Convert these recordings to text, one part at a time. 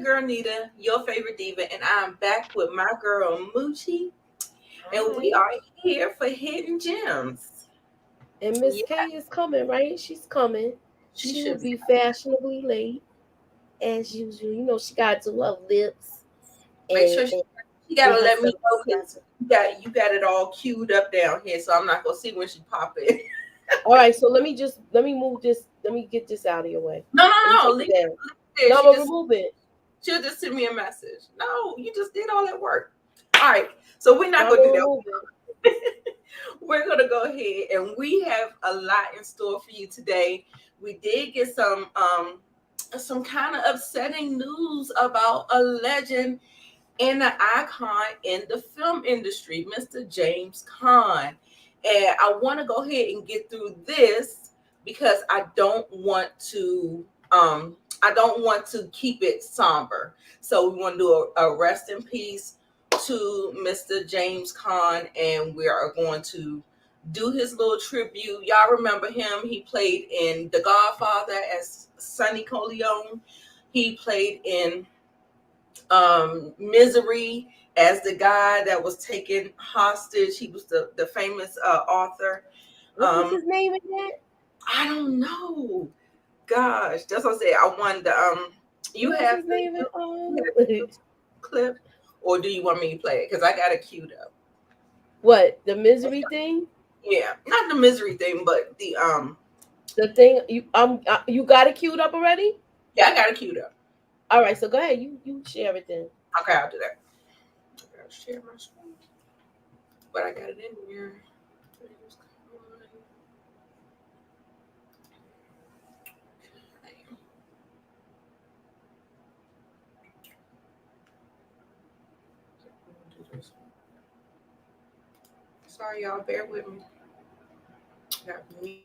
girl Nita, your favorite diva, and I'm back with my girl Moochie, and we are here for Hidden Gems. And Miss Yeah, K is coming, right? She's coming. she She will should be. be fashionably late as usual. You know, she got to do her lips Make and, sure and she get gotta let me herself know because together. you got it all queued up down here, so I'm not gonna see when she pop in. All right, so let me move this. Let me get this out of your way. No, Let me no, no, take leave it it down. there. No, I'm gonna remove it. She'll just send me a message. No, you just did all that work. All right, so we're not No, I'm gonna do gonna that. remove it. We're gonna go ahead and we have a lot in store for you today. We did get some kind of upsetting news about a legend and an icon in the film industry, Mr. James Caan. And I want to go ahead and get through this because I don't want to keep it somber. So we want to do a rest in peace to Mr. James Caan, and we are going to do his little tribute. Y'all remember him? He played in The Godfather as Sonny Corleone. He played in Misery as the guy that was taken hostage. He was the famous author. What was Um, his name again? I don't know. Gosh, that's what I said. I wanted to you What was have his name? you have the clip, or do you want me to play it? Because I got it queued up. What, the misery thing? Yeah, not the misery thing, but the The thing you got it queued up already? yeah, I got it queued up. All right, so go ahead. You share it then. Okay, I'll do that. I gotta share my screen, but I got it in here. Sorry, y'all. Bear with me. Got me.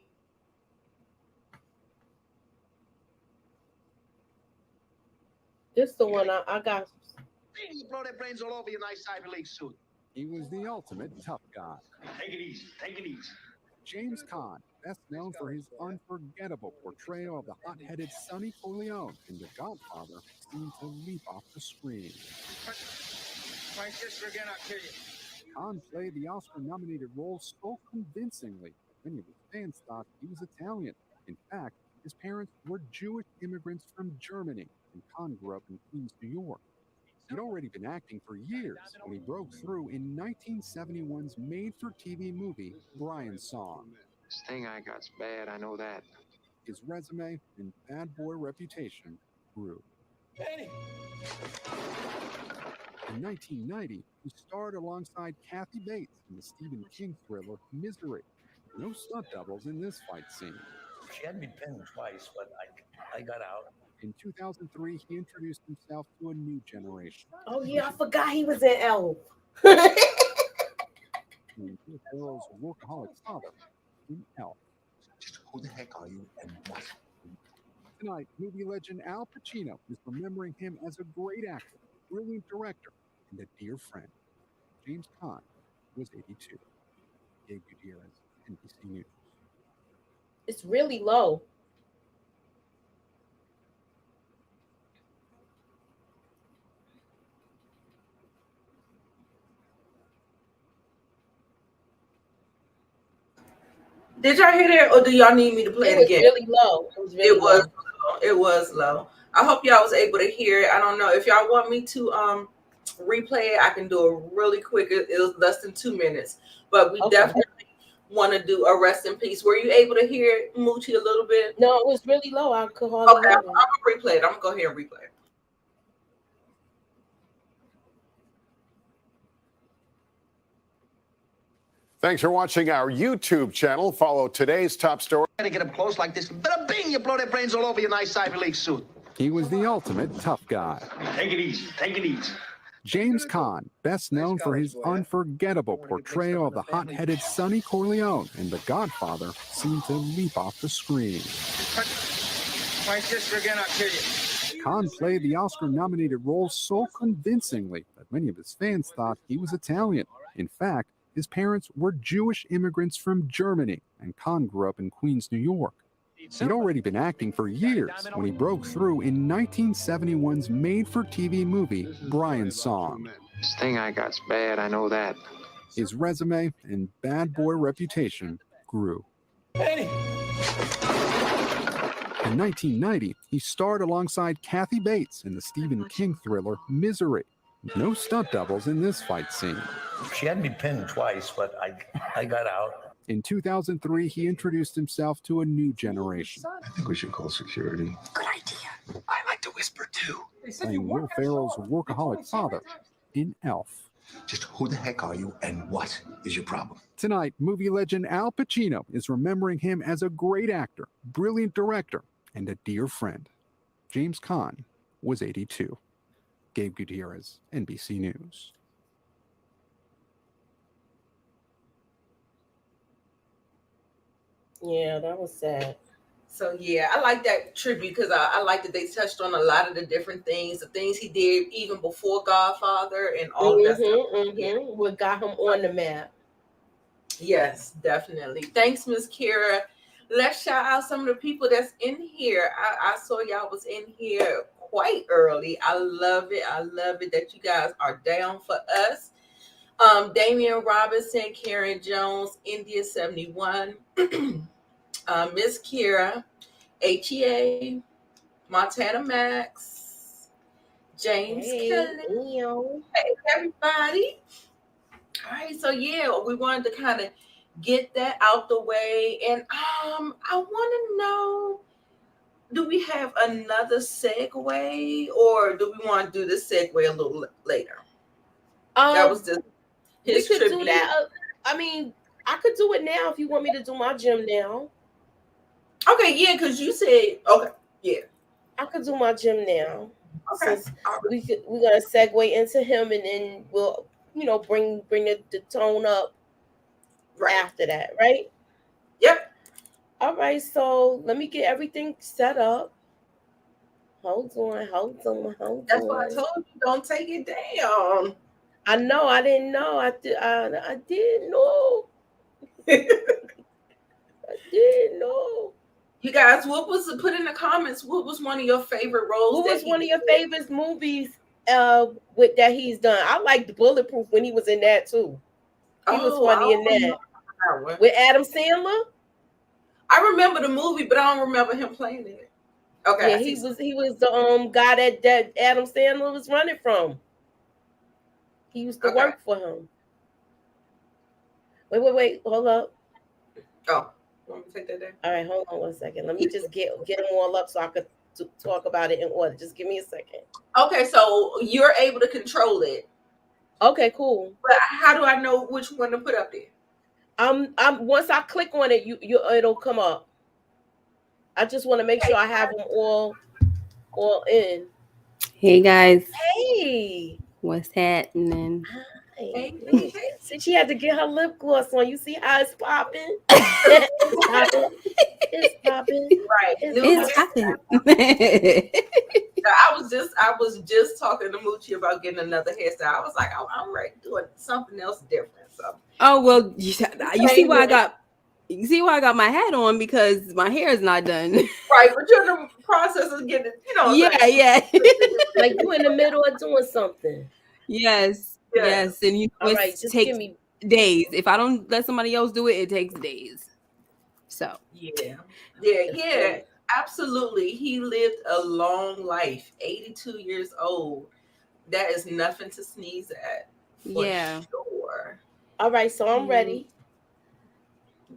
This the one I got. You blow their brains all over your nice Ivy League suit. He was the ultimate tough guy. Take it easy. Take it easy. James Caan, best known for his unforgettable portrayal of the hot-headed Sonny Corleone in The Godfather, seemed to leap off the screen. Try this again, I'll kill you. Caan played the Oscar-nominated role so convincingly, many of his fans thought he was Italian. In fact, his parents were Jewish immigrants from Germany, and Caan grew up in Queens, New York. He'd already been acting for years when he broke through in 1971's made-for-TV movie, Brian's Song. This thing I got's bad, I know that. His resume and bad boy reputation grew. Hey. In 1990, he starred alongside Kathy Bates in the Stephen King thriller Misery. No stunt doubles in this fight scene. She had me pinned twice, but I got out. In 2003, he introduced himself to a new generation. Oh yeah, I forgot he was in Elf. Will Ferrell's workaholic father in Elf. Just who the heck are you and what? Tonight, movie legend Al Pacino is remembering him as a great actor, brilliant director, and a dear friend. James Caan was 82. Gabe Gutierrez, NBC News. It's really low. Did y'all hear that, or do y'all need me to play It it was again? really low. It was really It was low. low. It was low. I hope y'all was able to hear it. I don't know if y'all want me to replay it. I can do it really quick. It was less than 2 minutes, but we Okay. definitely want to do a rest in peace. Were you able to hear Moochie a little bit? No, it was really low. I could hardly Okay, hear I'm him. gonna replay it. I'm gonna go ahead and replay it. Thanks for watching our YouTube channel. Follow today's top story. Gotta get up close like this. Bada bing, you blow their brains all over your nice Ivy League suit. He was the ultimate tough guy. Take it easy. Take it easy. James Caan, best known for his unforgettable portrayal of the hot-headed Sonny Corleone in The Godfather, seemed to leap off the screen. Try this again, I'll kill you. Caan played the Oscar-nominated role so convincingly that many of his fans thought he was Italian. In fact, his parents were Jewish immigrants from Germany, and Caan grew up in Queens, New York. He'd already been acting for years when he broke through in 1971's made-for-TV movie, Brian's Song. This thing I got's bad, I know that. His resume and bad boy reputation grew. Hey. In 1990, he starred alongside Kathy Bates in the Stephen King thriller Misery. No stunt doubles in this fight scene. She had me pinned twice, but I got out. In 2003, he introduced himself to a new generation. I think we should call security. Good idea. I like to whisper too. Playing Will Ferrell's workaholic father in Elf. Just who the heck are you and what is your problem? Tonight, movie legend Al Pacino is remembering him as a great actor, brilliant director, and a dear friend. James Caan was 82. Gabe Gutierrez, NBC News. Yeah, that was sad. So yeah, I like that tribute because I like that they touched on a lot of the different things, the things he did even before Godfather and all of that stuff. Yeah. What got him on the map. Yes, definitely. Thanks, Miss Kira. Let's shout out some of the people that's in here. I saw y'all was in here quite early. I love it. I love it that you guys are down for us. Damian Robinson, Karen Jones, India 71, Miss Kira, HEA, Montana Max, James Kelly. Hey, everybody. All right, so yeah, we wanted to kind of get that out the way. And I want to know, do we have another segue or do we want to do this segue a little later? That was just his we could tribute. do that. I mean, I could do it now if you want me to do my gym now. Okay, yeah, because you said, okay, yeah. I could do my gym now. Okay. Since we're gonna segue into him and then we'll, bring the tone up after that, right? Yep. All right, so let me get everything set up. Hold on. That's why I told you, don't take it down. I know, I didn't know. I didn't know. I didn't know. You guys, put in the comments, what was one of your favorite roles? What was one of your favorite movies with that he's done? I liked Bulletproof when he was in that too. He was funny in that. With Adam Sandler? I remember the movie, but I don't remember him playing in it. Okay. Yeah, he was the guy that Adam Sandler was running from. He used to work for him. Wait, hold up. Oh, you want me to take that down? All right, hold on 1 second. Let me just get them all up so I could talk about it in order. Just give me a second. Okay, so you're able to control it. Okay, cool. But how do I know which one to put up there? Once I click on it, it'll come up. I just want to make sure I have them all in. Hey guys. Hey. What's happening? Hey. See, she had to get her lip gloss on. You see how it's popping? It's popping. Right. It's popping. I was just talking to Moochie about getting another hairstyle. I was like, I'm ready to do something else different. So. Oh well, you see why I got my hat on because my hair is not done. Right, but you're in the process of getting, Yeah. Like you in the middle of doing something. Yes, and all right, just takes give me days. If I don't let somebody else do it, it takes days. So yeah, absolutely. He lived a long life, 82 years old. That is nothing to sneeze at. Yeah. Sure. All right, so I'm ready.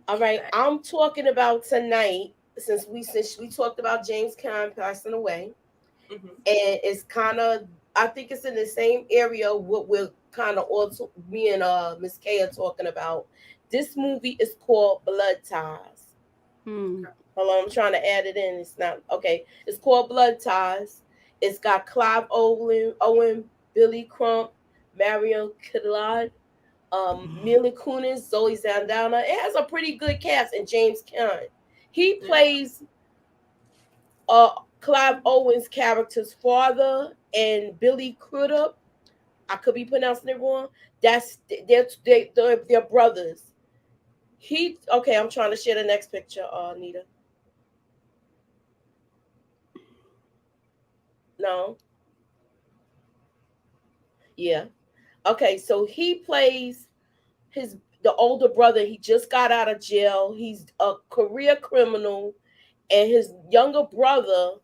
All right, I'm talking about tonight since we talked about James Caan passing away, and it's kind of, I think it's in the same area what we're kind of also me and Miss Kay are talking about. This movie is called Blood Ties. Hold on, I'm trying to add it in. It's not okay. It's called Blood Ties. It's got Clive Owen, Billy Crump, Marion Cotillard, Mila Kunis, Zoe Saldana. It has a pretty good cast, and James Caan. He plays Clive Owen's character's father, and Billy Crudup. I could be pronouncing it wrong. They're brothers. I'm trying to share the next picture, Nita. No. Yeah. Okay, so he plays the older brother. He just got out of jail. He's a career criminal, and his younger brother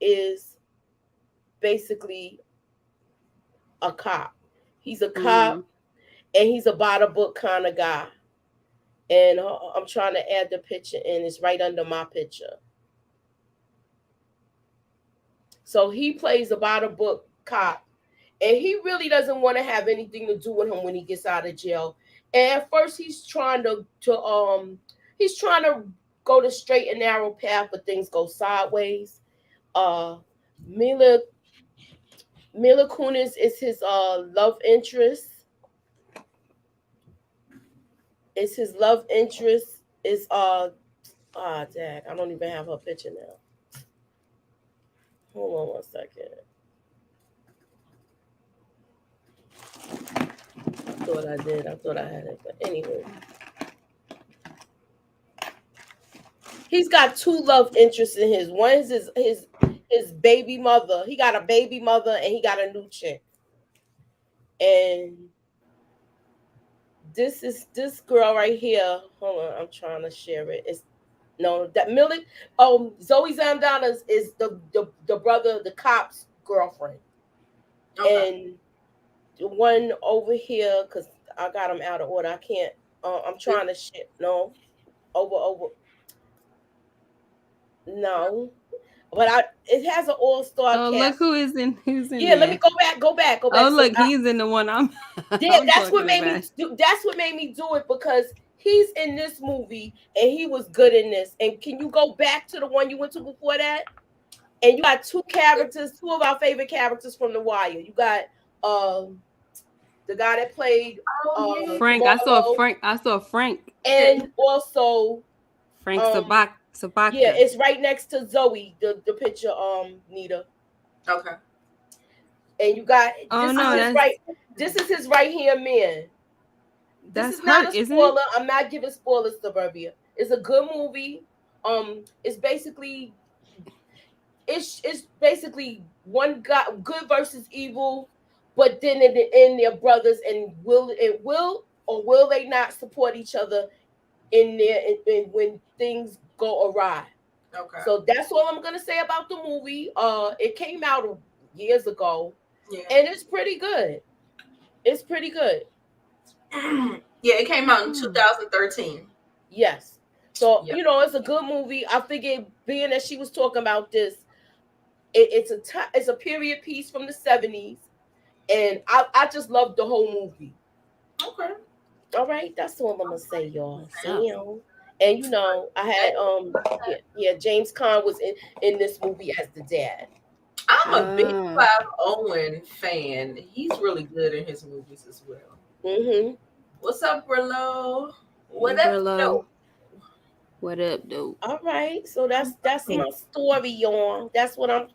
is basically a cop. He's a cop, and he's a by the book kind of guy. And I'm trying to add the picture in. It's right under my picture. So he plays a by the book cop. And he really doesn't want to have anything to do with him when he gets out of jail. And at first he's trying to go the straight and narrow path, but things go sideways. Mila Kunis is his love interest. Is dang, I don't even have her picture now. Hold on one second. I thought I did. I thought I had it. But anyway. He's got two love interests in his. One is his baby mother. He got a baby mother and he got a new chick. And this girl right here. Hold on, I'm trying to share it. It's Zoe Saldana is the brother, the cop's girlfriend. Okay. And the one over here, because I got them out of order. I can't. I'm trying to shit. No, over. No, but it has an all-star cast. Look who's in. Yeah, there. Let me go back. Oh, look, he's in the one I'm. Yeah, that's what made me do. That's what made me do it, because he's in this movie and he was good in this. And can you go back to the one you went to before that? And you got two of our favorite characters from The Wire. You got the guy that played Frank. Marlo, I saw Frank. And also Frank Sabak. Yeah, it's right next to Zoe, the picture, Nita. Okay. And you got this is his right hand man. This is not a spoiler. I'm not giving spoilers, Suburbia. It's a good movie. It's basically one guy, good versus evil, but then in the end they're brothers, and will they not support each other in there when things go awry. Okay. So that's all I'm gonna say about the movie. It came out years ago, and it's pretty good. It's pretty good. Yeah, it came out in 2013. Yes. So it's a good movie. I figured, being that she was talking about this, it's a period piece from the 70s, and I just loved the whole movie. Okay. All right, that's all I'm gonna say, y'all. So, and I had James Caan was in this movie as the dad. I'm a big Clive Owen fan. He's really good in his movies as well. Mm-hmm. What's up, Brillo? What up, Brillo? What up, dude? All right, so that's my story, y'all. That's what I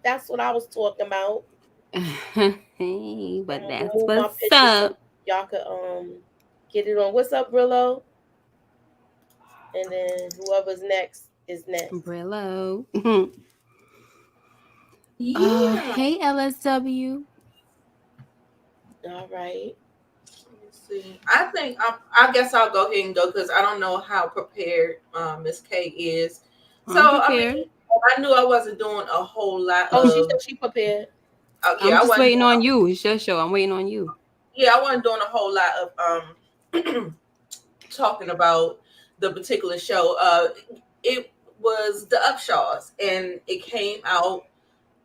was talking about. Hey, but that's what's up. Y'all could get it on. What's up, Brillo? And then whoever's next is next. Brillo. Hey, LSW. All right. Let's see. I guess I'll go ahead and go, because I don't know how prepared Miss K is. So I knew I wasn't doing a whole lot. She said she prepared. I'm just waiting on you. It's your show. I'm waiting on you. Yeah, I wasn't doing a whole lot of talking about the particular show. It was The Upshaws, and it came out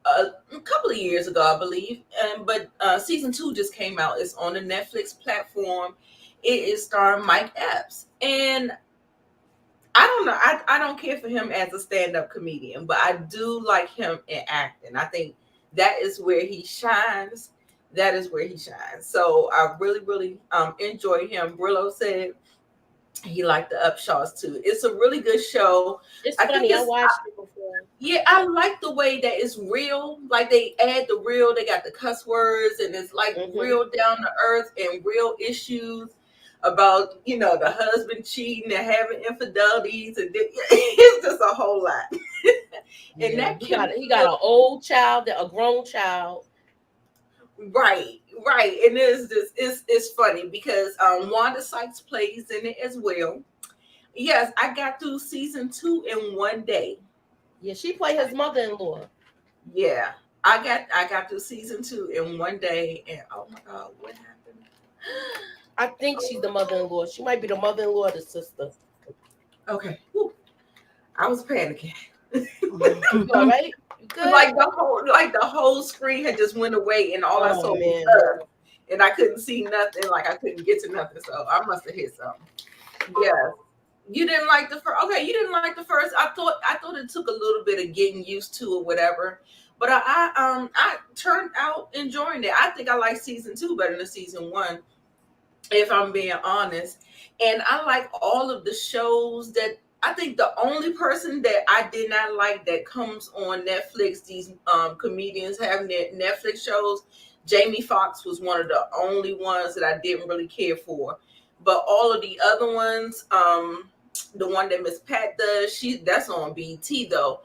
a couple of years ago, I believe. But season 2 just came out. It's on the Netflix platform. It is starring Mike Epps, and I don't know. I don't care for him as a stand-up comedian, but I do like him in acting. I think that is where he shines. So I really, really enjoy him. Brillo said he liked The Upshaws too. It's a really good show. It's funny. I watched it before. Yeah, I like the way that it's real. Like, they add the real. They got the cuss words, and it's like real down to earth and real issues about the husband cheating and having infidelities, and it's just a whole lot. And that he got an old child, a grown child. Right. And it's funny because Wanda Sykes plays in it as well. Yes, I got through season 2 in one day. Yeah, she played his mother-in-law. Yeah, I got through season 2 in one day, and oh my God, what happened? I think she's the mother-in-law. She might be the mother-in-law or the sister. Okay, whew. I was panicking. You all right? You good? Like the whole screen had just went away, and all I saw was her, and I couldn't see nothing. Like I couldn't get to nothing, so I must have hit something. Yeah. You didn't like the first. Okay, you didn't like the first. I thought it took a little bit of getting used to or whatever. But I turned out enjoying it. I think I like season 2 better than season 1, if I'm being honest. And I like all of the shows that I think the only person that I did not like that comes on Netflix, these comedians having their Netflix shows, Jamie Foxx was one of the only ones that I didn't really care for. But all of the other ones, the one that Miss Pat does, that's on BET though.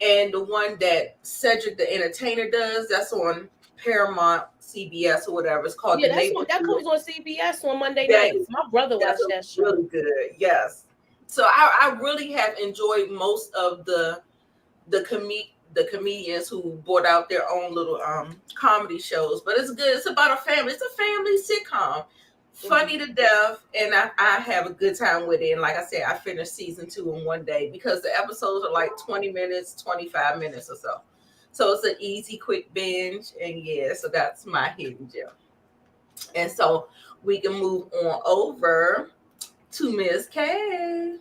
And the one that Cedric the Entertainer does, that's on Paramount, CBS, or whatever it's called. Yeah, that comes on CBS on Monday nights. My brother watched that show. Really good, yes. So I really have enjoyed most of the comedians who brought out their own little comedy shows. But it's good. It's about a family. It's a family sitcom. Funny to death, and I have a good time with it. And like I said, I finished season 2 in one day because the episodes are like 20 minutes, 25 minutes or so. So it's an easy, quick binge. And yeah, so that's my hidden gem. And so we can move on over to Miss K.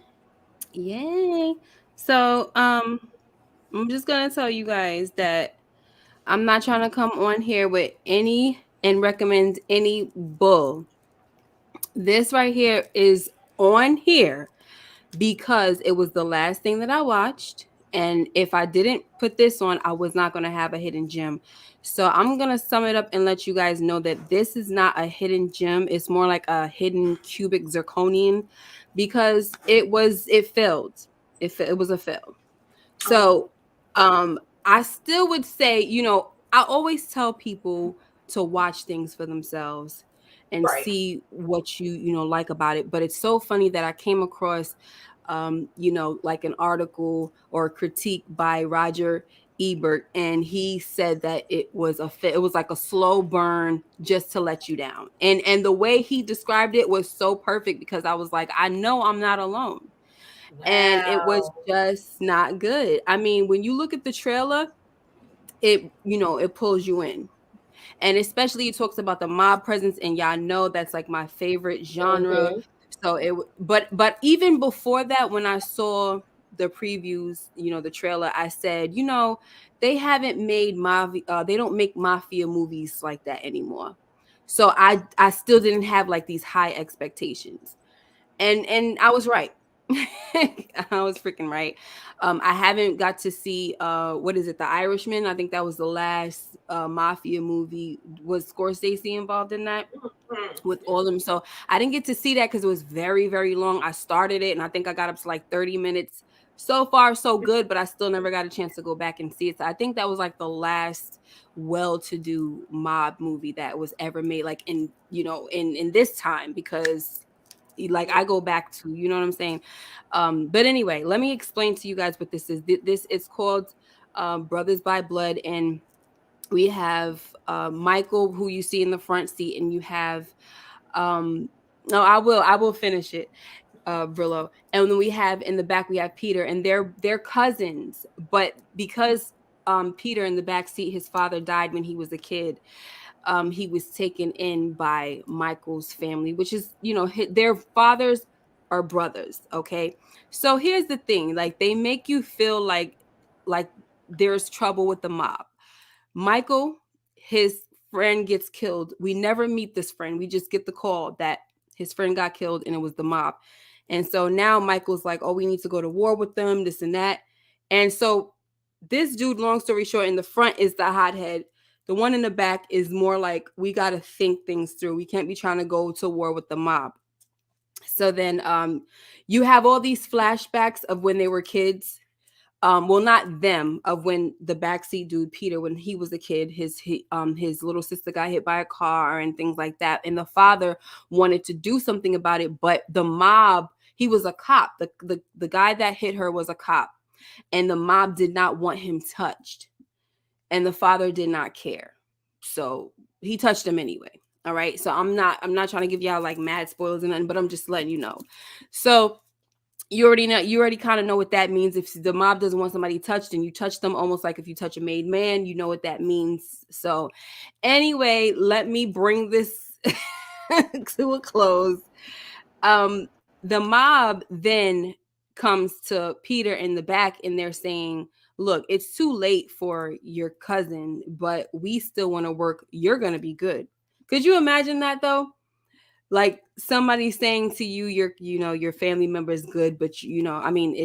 Yay. So I'm just gonna tell you guys that I'm not trying to come on here with any and recommend any bull. This right here is on here because it was the last thing that I watched. And if I didn't put this on, I was not going to have a hidden gem. So I'm going to sum it up and let you guys know that this is not a hidden gem. It's more like a hidden cubic zirconian because it failed. It was a fail. So I still would say, I always tell people to watch things for themselves and see what you like about it. But it's so funny that I came across like an article or a critique by Roger Ebert, and he said that it was like a slow burn just to let you down. And the way he described it was so perfect because I was like, I know I'm not alone. Wow. And it was just not good. I mean, when you look at the trailer, it pulls you in. And especially it talks about the mob presence, and y'all know that's like my favorite genre. Mm-hmm. So but even before that, when I saw the previews, the trailer, I said, they haven't made they don't make mafia movies like that anymore. So I still didn't have like these high expectations. And I was right. I was freaking right. I haven't got to see what is it, The Irishman? I think that was the last mafia movie. Was Scorsese involved in that with all of them? So I didn't get to see that because it was very, very long. I started it and I think I got up to like 30 minutes. So far, so good, but I still never got a chance to go back and see it. So I think that was like the last well-to-do mob movie that was ever made, like in this time, because like I go back to, you know what I'm saying? But anyway, let me explain to you guys what this is. This is called Brothers by Blood, and we have Michael, who you see in the front seat, and you have no, I will finish it, Brillo. And then we have in the back, we have Peter, and they're cousins, but because Peter in the back seat, his father died when he was a kid. He was taken in by Michael's family, which is, their fathers are brothers. Okay. So here's the thing, like they make you feel like there's trouble with the mob. Michael, his friend gets killed. We never meet this friend. We just get the call that his friend got killed and it was the mob. And so now Michael's like, oh, we need to go to war with them, this and that. And so this dude, long story short, in the front is the hothead. The one in the back is more like, we got to think things through. We can't be trying to go to war with the mob. So then you have all these flashbacks of when they were kids. well, not them, of when the backseat dude Peter, when he was a kid, his little sister got hit by a car and things like that, and the father wanted to do something about it, but the mob, he was a cop, the guy that hit her was a cop, and the mob did not want him touched, and the father did not care, so he touched him anyway. All right, so I'm not trying to give y'all like mad spoilers and nothing, but I'm just letting you know. So you already kind of know what that means. If the mob doesn't want somebody touched and you touch them, almost like if you touch a made man, you know what that means. So anyway, let me bring this to a close. The mob then comes to Peter in the back and they're saying, look, it's too late for your cousin, but we still want to work. You're going to be good. Could you imagine that though? Like somebody saying to you, your family member is good, but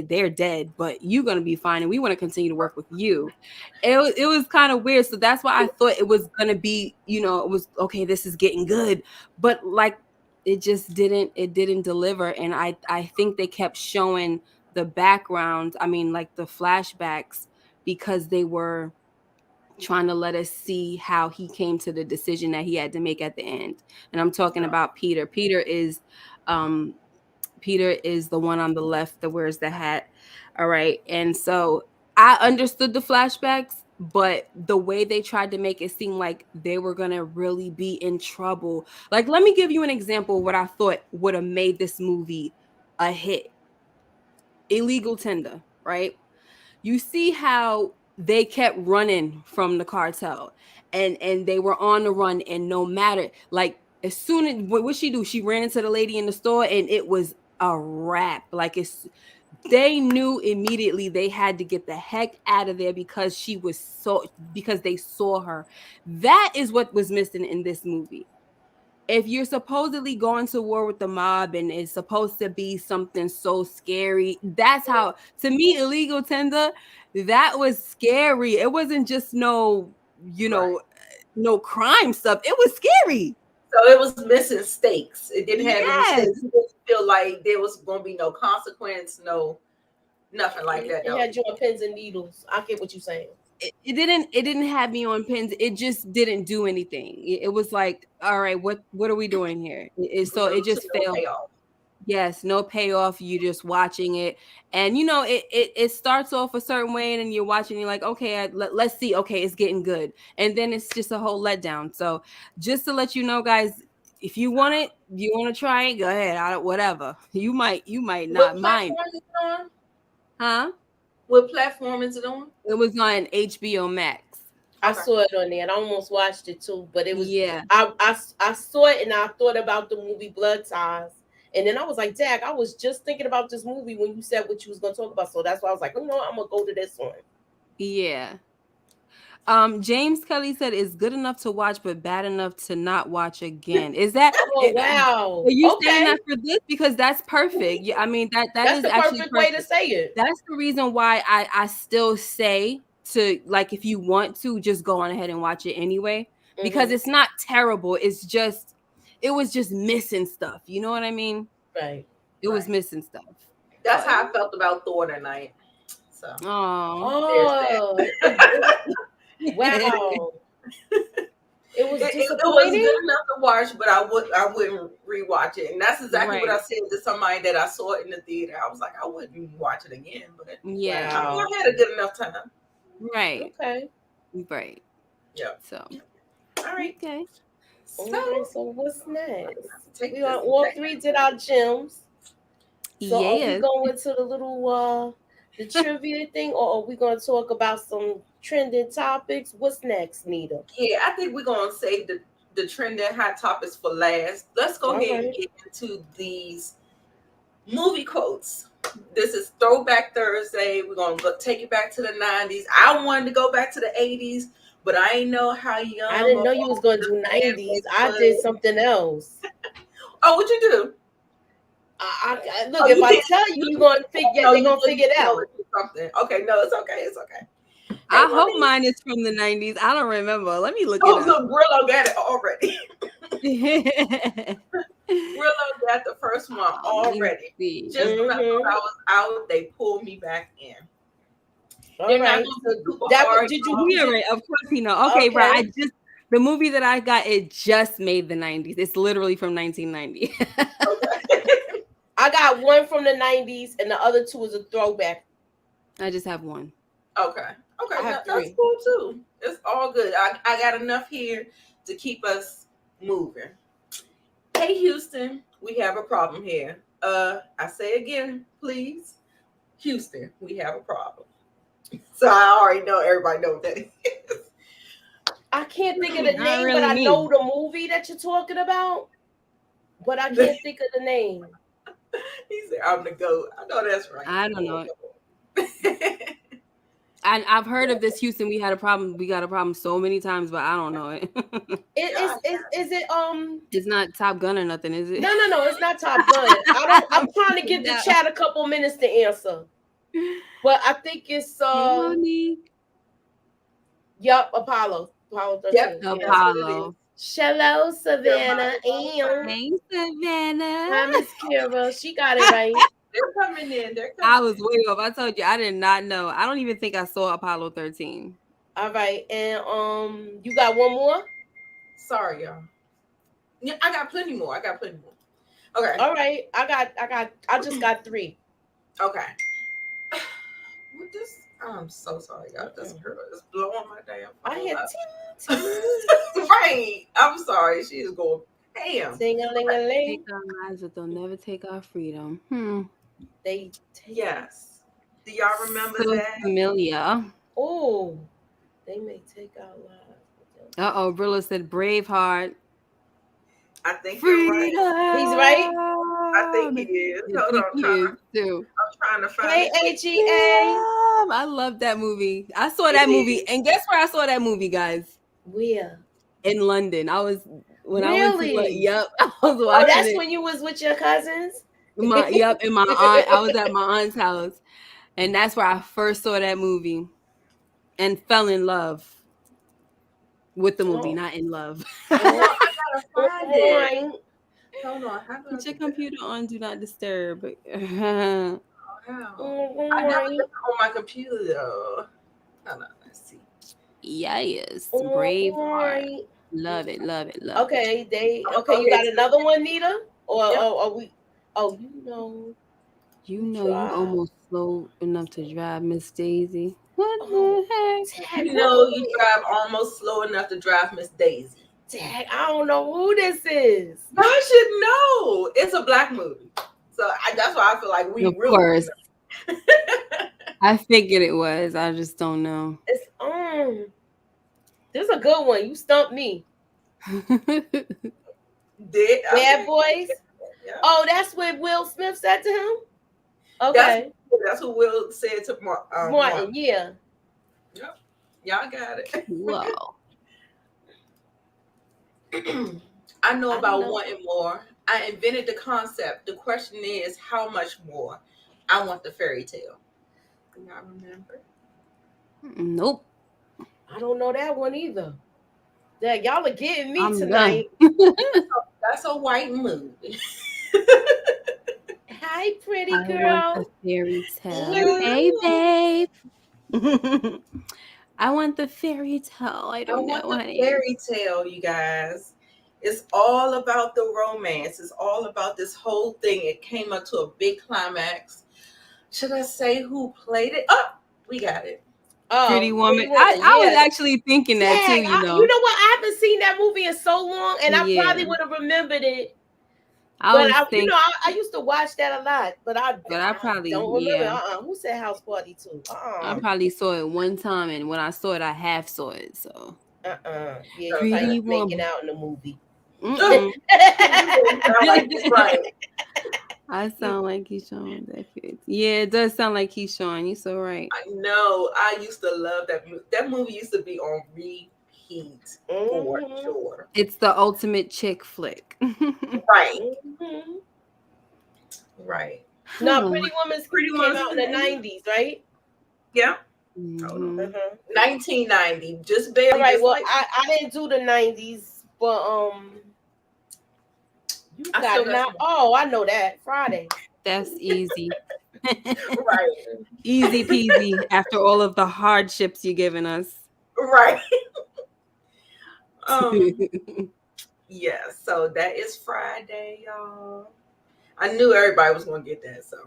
they're dead, but you're going to be fine. And we want to continue to work with you. It was kind of weird. So that's why I thought it was going to be, it was okay. This is getting good, but like, it didn't deliver. And I think they kept showing the background. I mean, like the flashbacks, because they were trying to let us see how he came to the decision that he had to make at the end. And I'm talking about Peter. Peter is the one on the left that wears the hat. All right. And so I understood the flashbacks, but the way they tried to make it seem like they were going to really be in trouble. Like, let me give you an example of what I thought would have made this movie a hit. Illegal Tender, right? You see how they kept running from the cartel and they were on the run, and no matter, like, as soon as what she do, she ran into the lady in the store and it was a wrap. Like, they knew immediately they had to get the heck out of there because they saw her. That is what was missing in this movie. If you're supposedly going to war with the mob and it's supposed to be something so scary, that's how, to me, Illegal Tender, that was scary. It wasn't just no crime stuff. It was scary. So it was missing stakes. It didn't have any Yes. stakes. You didn't feel like there was going to be no consequence, nothing like that. It had you on pins and needles. I get what you're saying. It didn't have me on pins. It just didn't do anything. It was like, all right, what are we doing here? So it just failed. Yes, no payoff. You just watching it, and it starts off a certain way, and then you're watching. You're like, okay, let's see. Okay, it's getting good, and then it's just a whole letdown. So just to let you know, guys, if you want to try it, go ahead. Whatever. You might not mind. Huh? What platform is it on? It was on HBO Max. I saw it on there and I almost watched it too, but it was, yeah. I saw it and I thought about the movie Blood Ties. And then I was like, Dak, I was just thinking about this movie when you said what you was going to talk about. So that's why I was like, I'm going to go to this one. Yeah. James Kelly said it's good enough to watch, but bad enough to not watch again. Is that? Oh, wow. Are you saying that for this? Because that's perfect. Yeah, I mean, that's the actually perfect way to say it. That's the reason why I still say to, like, if you want to, just go on ahead and watch it anyway, because it's not terrible. It was just missing stuff. You know what I mean? Right. It was missing stuff. That's how I felt about Thor tonight. So. Oh. Wow. It was disappointing. It was good enough to watch, but I wouldn't rewatch it. And that's exactly what I said to somebody that I saw it in the theater. I was like, I wouldn't watch it again, but I had a good enough time. Right. Okay. Right. Yeah. So. All right. Okay. So what's next? We all three did our gems. So are we going to the little the trivia thing, or are we going to talk about some trending topics? What's next, Nita? Yeah, I think we're going to save the trending hot topics for last. Let's go ahead and get into these movie quotes. This is Throwback Thursday. We're going to take it back to the 90s. I wanted to go back to the 80s, but I didn't know how young. I didn't know you was going to do 90s. I did something else. Oh, what'd you do? Look, if I tell you, you're going to figure it out. Something. Okay, no, it's okay. It's okay. I hope mine is from the 90s. I don't remember. Let me look it up. Look, Brillo got it already. Brillo got the first one already. Just when I thought I was out, they pulled me back in. They're not right. going to be super That was, hard. did you? Yeah, right. Of course you know. Okay, Okay. right. The movie that I got, it just made the 90s. It's literally from 1990. Okay. I got one from the 90s, and the other two is a throwback. I just have one. Okay. I have That's three. cool too. It's all good. I got enough here to keep us moving. Hey Houston, we have a problem here. I say again, please. Houston, we have a problem. So I already know everybody knows that is. I can't think of the Not name, really but I me. know the movie that you're talking about. But I can't think of the name. He said, I'm the GOAT. I know that's right. I don't know. I've heard of this Houston. We got a problem so many times, but I don't know it. Is it It's not Top Gun or nothing, is it? No, it's not Top Gun. I'm trying to give the No. chat a couple minutes to answer. But I think it's Yup, Apollo 13. Yep, Apollo. Hello, Savannah. Hey, Savannah. Hi, Miss Kira. She got it right. They're coming in. I was way off. I told you I did not know. I don't even think I saw Apollo 13. All right, and you got one more? Sorry, y'all. Yeah, I got plenty more. Okay. All right, I just got 3. Okay. What this? I'm so sorry, y'all. This girl is blowing my damn phone I had up. Right. I'm sorry. She is going ham. Sing-a-ling-a-ling. Take our lives, but they'll never take our freedom. They take Yes. Do y'all remember So that? familiar. Oh, they may take our lives. Uh-oh, Brilla said Braveheart. I think you're right. He's right. I think he is. Hold on, too. I'm trying to find Hey, it. AGA. I love that movie. I saw that movie, and guess where I saw that movie, guys? Where? In London. I was when Really? I went to yep. I was Oh, watching that's it. when you was with your cousins? And my aunt. I was at my aunt's house, and that's where I first saw that movie, and fell in love with the movie, not in love. I gotta find it. Hold on. How do I Put your do that? computer on Do Not Disturb. Wow. I never did it on my computer though. Hold on, let's see. Yes, Braveheart. Love it. Okay, you got another one, Nita? Or are we? Oh, you almost slow enough to drive Miss Daisy. What Oh, the heck? You drive almost slow enough to drive Miss Daisy. Dang, I don't know who this is. I should know. It's a black movie, so that's why I feel like we Of really course. I figured it was. I just don't know. It's this is a good one. You stumped me. Bad Boys. Yeah. Oh, that's what Will Smith said to him. Okay, that's what Will said to Martin. Yeah. Yep. Y'all got it. Whoa. I know about wanting more. I invented the concept. The question is, how much more? I want the fairy tale. Do y'all remember? Nope. I don't know that one either. That y'all are getting me I'm tonight. That's a white movie. Hi, pretty I girl. want the fairy tale. Hey, babe. I want the fairy tale. I don't know, honey. Fairy tale, you guys. It's all about the romance. It's all about this whole thing. It came up to a big climax. Should I say who played it? Oh, we got it. Pretty Woman. I was actually thinking that too, You know what? I haven't seen that movie in so long, and I probably would have remembered it. I used to watch that a lot, but I probably don't remember. Who said House Party 2? I probably saw it one time, and when I saw it, I half saw it. So Yeah, Pretty Woman making Woman. out in the movie. Right. I sound like Keyshawn. That fits. Yeah, it does sound like Keyshawn. You're so right. I know. I used to love that movie. That movie used to be on repeat for sure. It's the ultimate chick flick. Right. Right. No, Pretty Woman came out in the 90s, right? Yeah. 1990. Just barely. All right. Well, I didn't do the 90s, but you got it now. Oh, I know that. Friday. That's easy. Right. Easy peasy after all of the hardships you've given us. Right. Yeah, so that is Friday, y'all. I knew everybody was gonna get that, so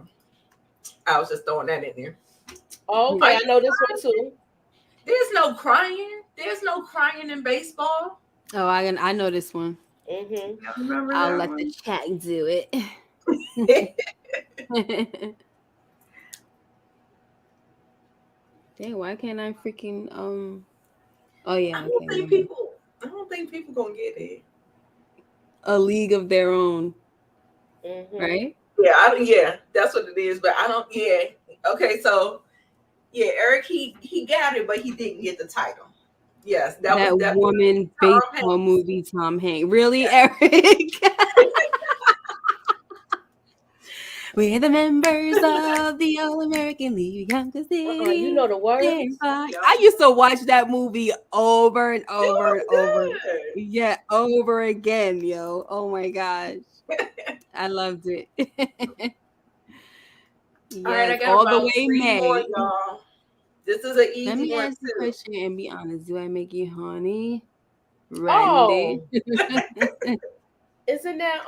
I was just throwing that in there. Oh, okay, I know this one too. There's no crying. There's no crying in baseball. Oh, I know this one. Mm-hmm. Remember I'll that let one? the chat do it. Dang, why can't I freaking Oh yeah, I okay. don't think people gonna get it. A league of their own, Mm-hmm. right? Yeah, that's what it is. But I don't. Yeah, okay. So yeah, Eric, he got it, but he didn't get the title. Yes, that was woman Tom baseball Hanks. movie. Tom Hanks, really, Eric? We're the members of the All-American League, Youngest City. You know the words. I used to watch that movie over and over and over. Good. Yeah, over again, yo. Oh my gosh. I loved it. Yes, All right, I got all the about way 3 more, May. y'all. This is an Let easy me one ask you a too. question and be honest. Do I make you horny? Randy. Isn't that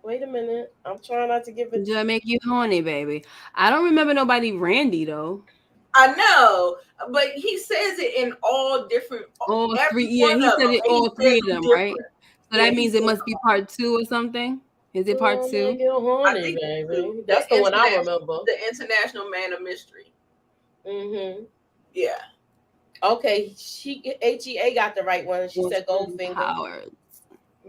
wait a minute. I'm trying not to give it. Do I make you horny, baby? I don't remember nobody Randy though. I know, but he says it in all different. All every three, yeah, one he of said them, it and all he three says of them, different. right? So Yeah, that he means it says must be part 2 or something. Is it part 2? Make you horny, I think baby. That's the one I remember. The International Man of Mystery. Mm-hmm. Yeah. Okay, HEA got the right one. She said Goldfinger. Powers.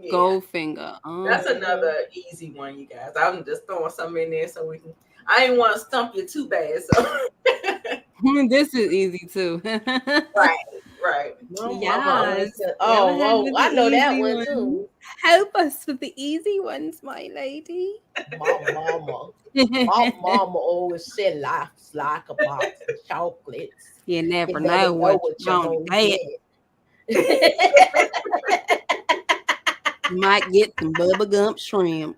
Yeah. Goldfinger. That's another easy one, you guys. I'm just throwing something in there so we can. I didn't want to stump you too bad, so. This is easy too. Right. Yes. Oh, I know that one too. Help us with the easy ones, my lady. My mama always said life's like a box of chocolates. You never know what you're gonna get. You might get some Bubba Gump shrimp.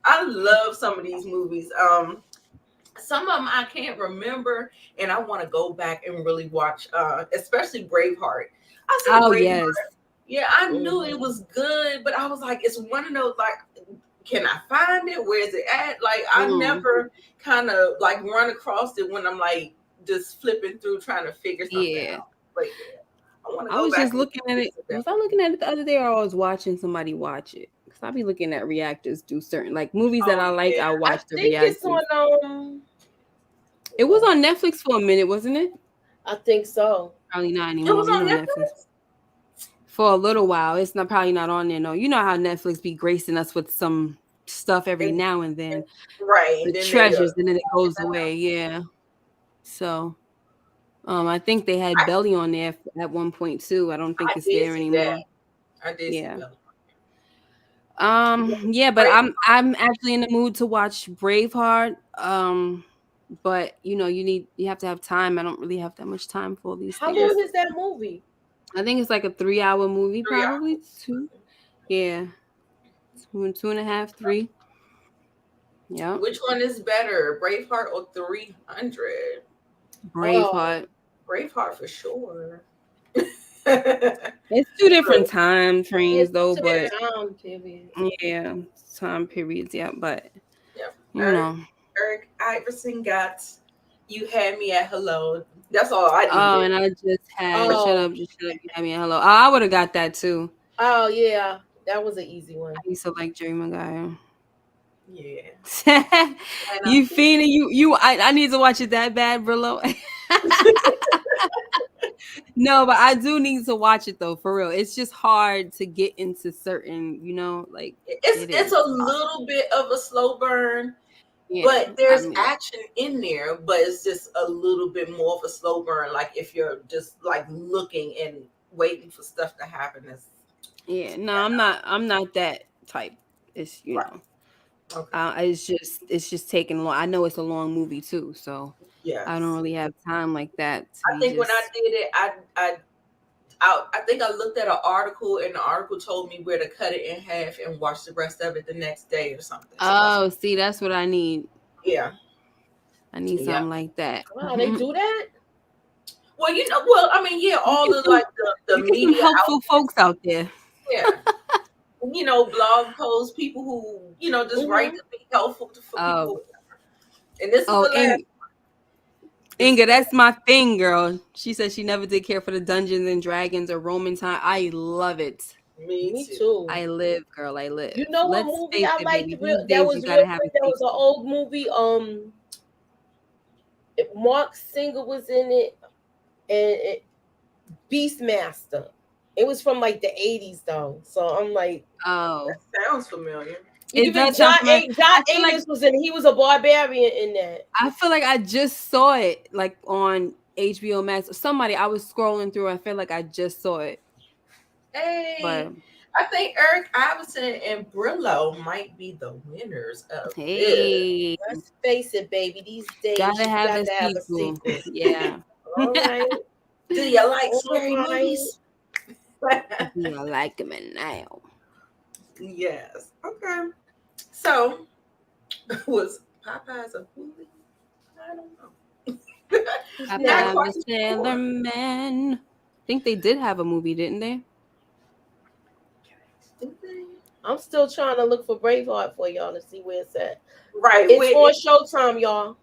I love some of these movies. Some of them I can't remember, and I want to go back and really watch. Especially Braveheart. I said Braveheart. Yes. Yeah, I knew it was good, but I was like, it's one of those like, can I find it? Where is it at? Like, I never kind of like run across it when I'm like just flipping through trying to figure something out. But yeah, I was just looking at it. Was I looking at it the other day, or I was watching somebody watch it? Because I be looking at reactors do certain like movies that I like. I watch the reactors. It was on Netflix for a minute, wasn't it? I think so. Probably not anymore. It was on Netflix? For a little while. It's not probably not on there. No, you know how Netflix be gracing us with some stuff every now and then. Right. The treasures, and then it goes away. Yeah. So I think they had Belly on there at one point too. I don't think it's there anymore. I did see Belly. Yeah, but I'm actually in the mood to watch Braveheart. But you have to have time. I don't really have that much time for all these things. How long is that movie? I think it's like a 3-hour movie, probably 2. Yeah. 2.5, 3. Yeah. Which one is better, Braveheart or 300? Braveheart. Braveheart for sure. It's 2 different time frames though, but time periods, yeah, but Eric Iverson got You Had Me at Hello. That's all I did. Oh, and I just had Shut Up, You Had Me at Hello. Oh, I would have got that too. Oh yeah, that was an easy one. I used to like Jerry Maguire. Yeah. You feeling I need to watch it that bad, Brillo. No, but I do need to watch it though, for real. It's just hard to get into certain, like it's a little bit of a slow burn, but there's action in there, but it's just a little bit more of a slow burn. Like if you're just like looking and waiting for stuff to happen. I'm not that type. It's it's just taking long. I know it's a long movie too, so I don't really have time like that. I think when I did it, I think I looked at an article, and the article told me where to cut it in half and watch the rest of it the next day or something. Oh, see, that's what I need. Yeah, I need something like that. Wow, they do that? Well, I mean, yeah, all the like the You get some media helpful outlets, folks out there. yeah, blog posts, people who just write to be helpful for people. And this is the last. Inga, that's my thing, girl. She said she never did care for the Dungeons and Dragons or Roman time. I love it. Me too. I live, girl. I live. You know what movie I liked? That was real good. That was an old movie. Mark Singer was in it, and Beastmaster. It was from like the 80s though. So I'm like, that sounds familiar. John Amos was in. He was a barbarian in that. I feel like I just saw it like on HBO Max. Somebody I was scrolling through. I feel like I just saw it. Hey, but I think Eric Iverson and Brillo might be the winners of this. Let's face it, baby. These days gotta have a sequel. Yeah. All right. Do you like scary movies? Do you like them now? Yes. Okay. So, was Popeyes a movie? I don't know. Popeyes Sailor Man. I think they did have a movie, didn't they? I'm still trying to look for Braveheart for y'all to see where it's at. Right. It's on Showtime, y'all.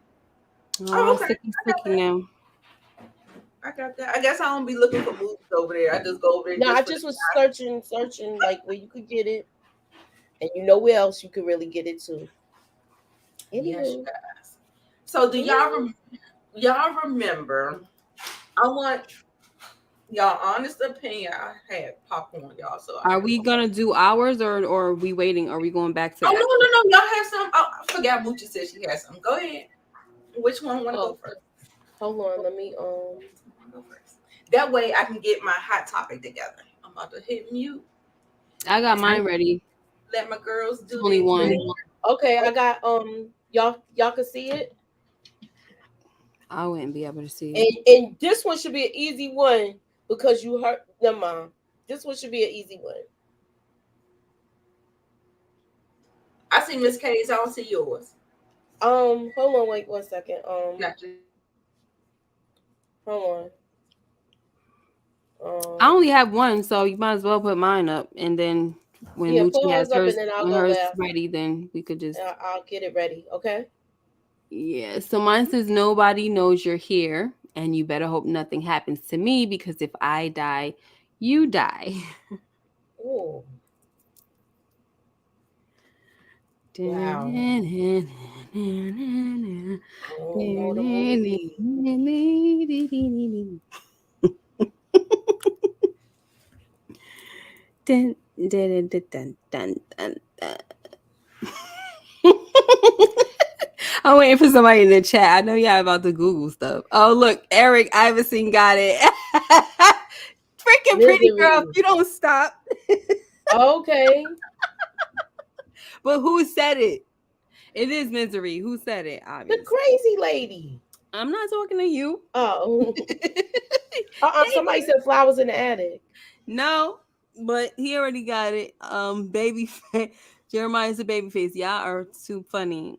Oh, okay. Now. I got that. I guess I don't be looking for movies over there. I just go over there. No, I just was searching like where you could get it. And where else you could really get it too. Yes, you guys. So do y'all remember? I want y'all honest opinion. I had popcorn, y'all. So are we gonna do ours or are we waiting? Are we going back to? Oh no! Y'all have some. Oh, I forgot. Moochie said she had some. Go ahead. Which one want to go first? Hold on, let me go first. That way I can get my hot topic together. I'm about to hit mute. I got mine ready. Let my girls do only one. Okay, I got y'all can see it. I wouldn't be able to see it. And this one should be an easy one because you heard never mind. This one should be an easy one. I see Miss Katie's. I don't see yours. Hold on, wait 1 second. Gotcha. Hold on. I only have one, so you might as well put mine up, and then when Moochie has hers ready, then we could just. I'll get it ready. Okay. Yeah. So mine says nobody knows you're here, and you better hope nothing happens to me because if I die, you die. Oh. Wow. Dun, dun, dun, dun, dun, dun, dun. I'm waiting for somebody in the chat. I know y'all about to Google stuff. Oh, look, Eric Iverson got it. Freaking pretty girl, if you don't stop. Okay. But who said it? It is Misery. Who said it? Obviously. The crazy lady. I'm not talking to you. Oh. Somebody said flowers in the attic. No, but he already got it. Baby Jeremiah's a baby face. Y'all are too funny.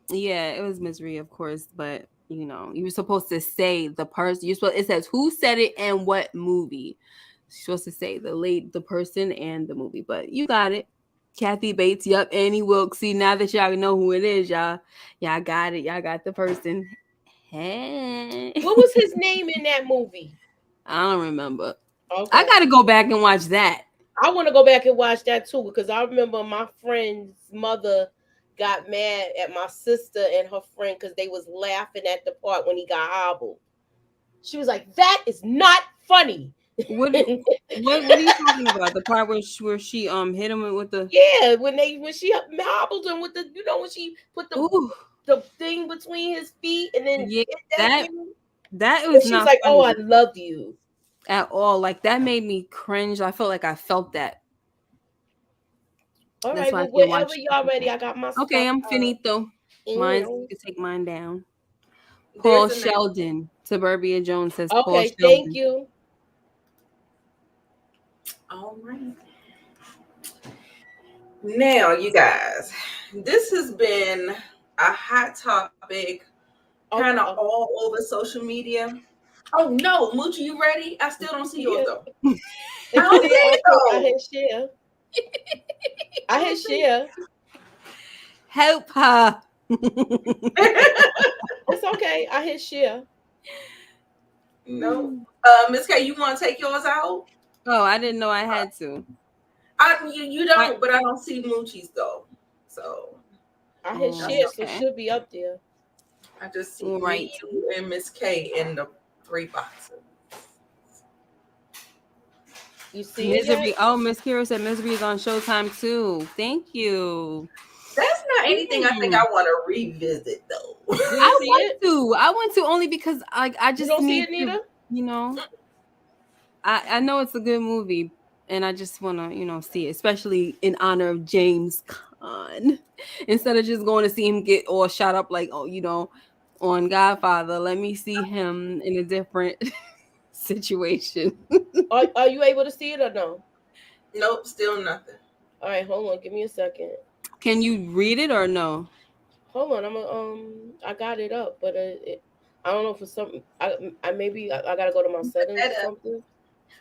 Yeah, it was Misery, of course, but you were supposed to say the person. It says who said it and what movie. You're supposed to say the person and the movie, but you got it. Kathy Bates, yep, Annie Wilkes. See, now that y'all know who it is, y'all got it. Y'all got the person. Hey. What was his name in that movie? I don't remember. Okay. I got to go back and watch that. I want to go back and watch that too because I remember my friend's mother got mad at my sister and her friend because they was laughing at the part when he got hobbled. She was like, "That is not funny." What are you talking about? The part where she hit him with the when she hobbled him with the when she put the thing between his feet and then that was she not was like, funny. "Oh, I love you." At all. Like that made me cringe. I felt like I felt that. All right, well, whenever y'all ready, I got my stuff. Okay, I'm finito. Mine, you can take mine down. Paul Sheldon. Suburbia Jones says Paul Sheldon. Thank you. All right. Now, you guys, this has been a hot topic, kind of all over social media. Oh no, Moochie, you ready? I still don't see yours though. I don't see it though. I hit share. I hit share. Help her. It's okay. I hit share. No. Miss K, you want to take yours out? Oh, I didn't know I had to. You don't, but I don't see Moochie's though. So I hit share, so okay. it should be up there. I just see me, you, and Miss K in the 3 boxes. You see Misery. it? Oh, Miss Kira said Misery is on Showtime too. Thank you. That's not anything I think I want to revisit though. I want to only because I just don't need see it, to, you know. I know it's a good movie, and I just want to, see it, especially in honor of James Caan. Instead of just going to see him get all shot up like, on Godfather, let me see him in a different situation. Are you able to see it or no? Nope, still nothing. All right, hold on. Give me a second. Can you read it or no? Hold on. I got it up, but I don't know for something. I gotta go to my settings or something.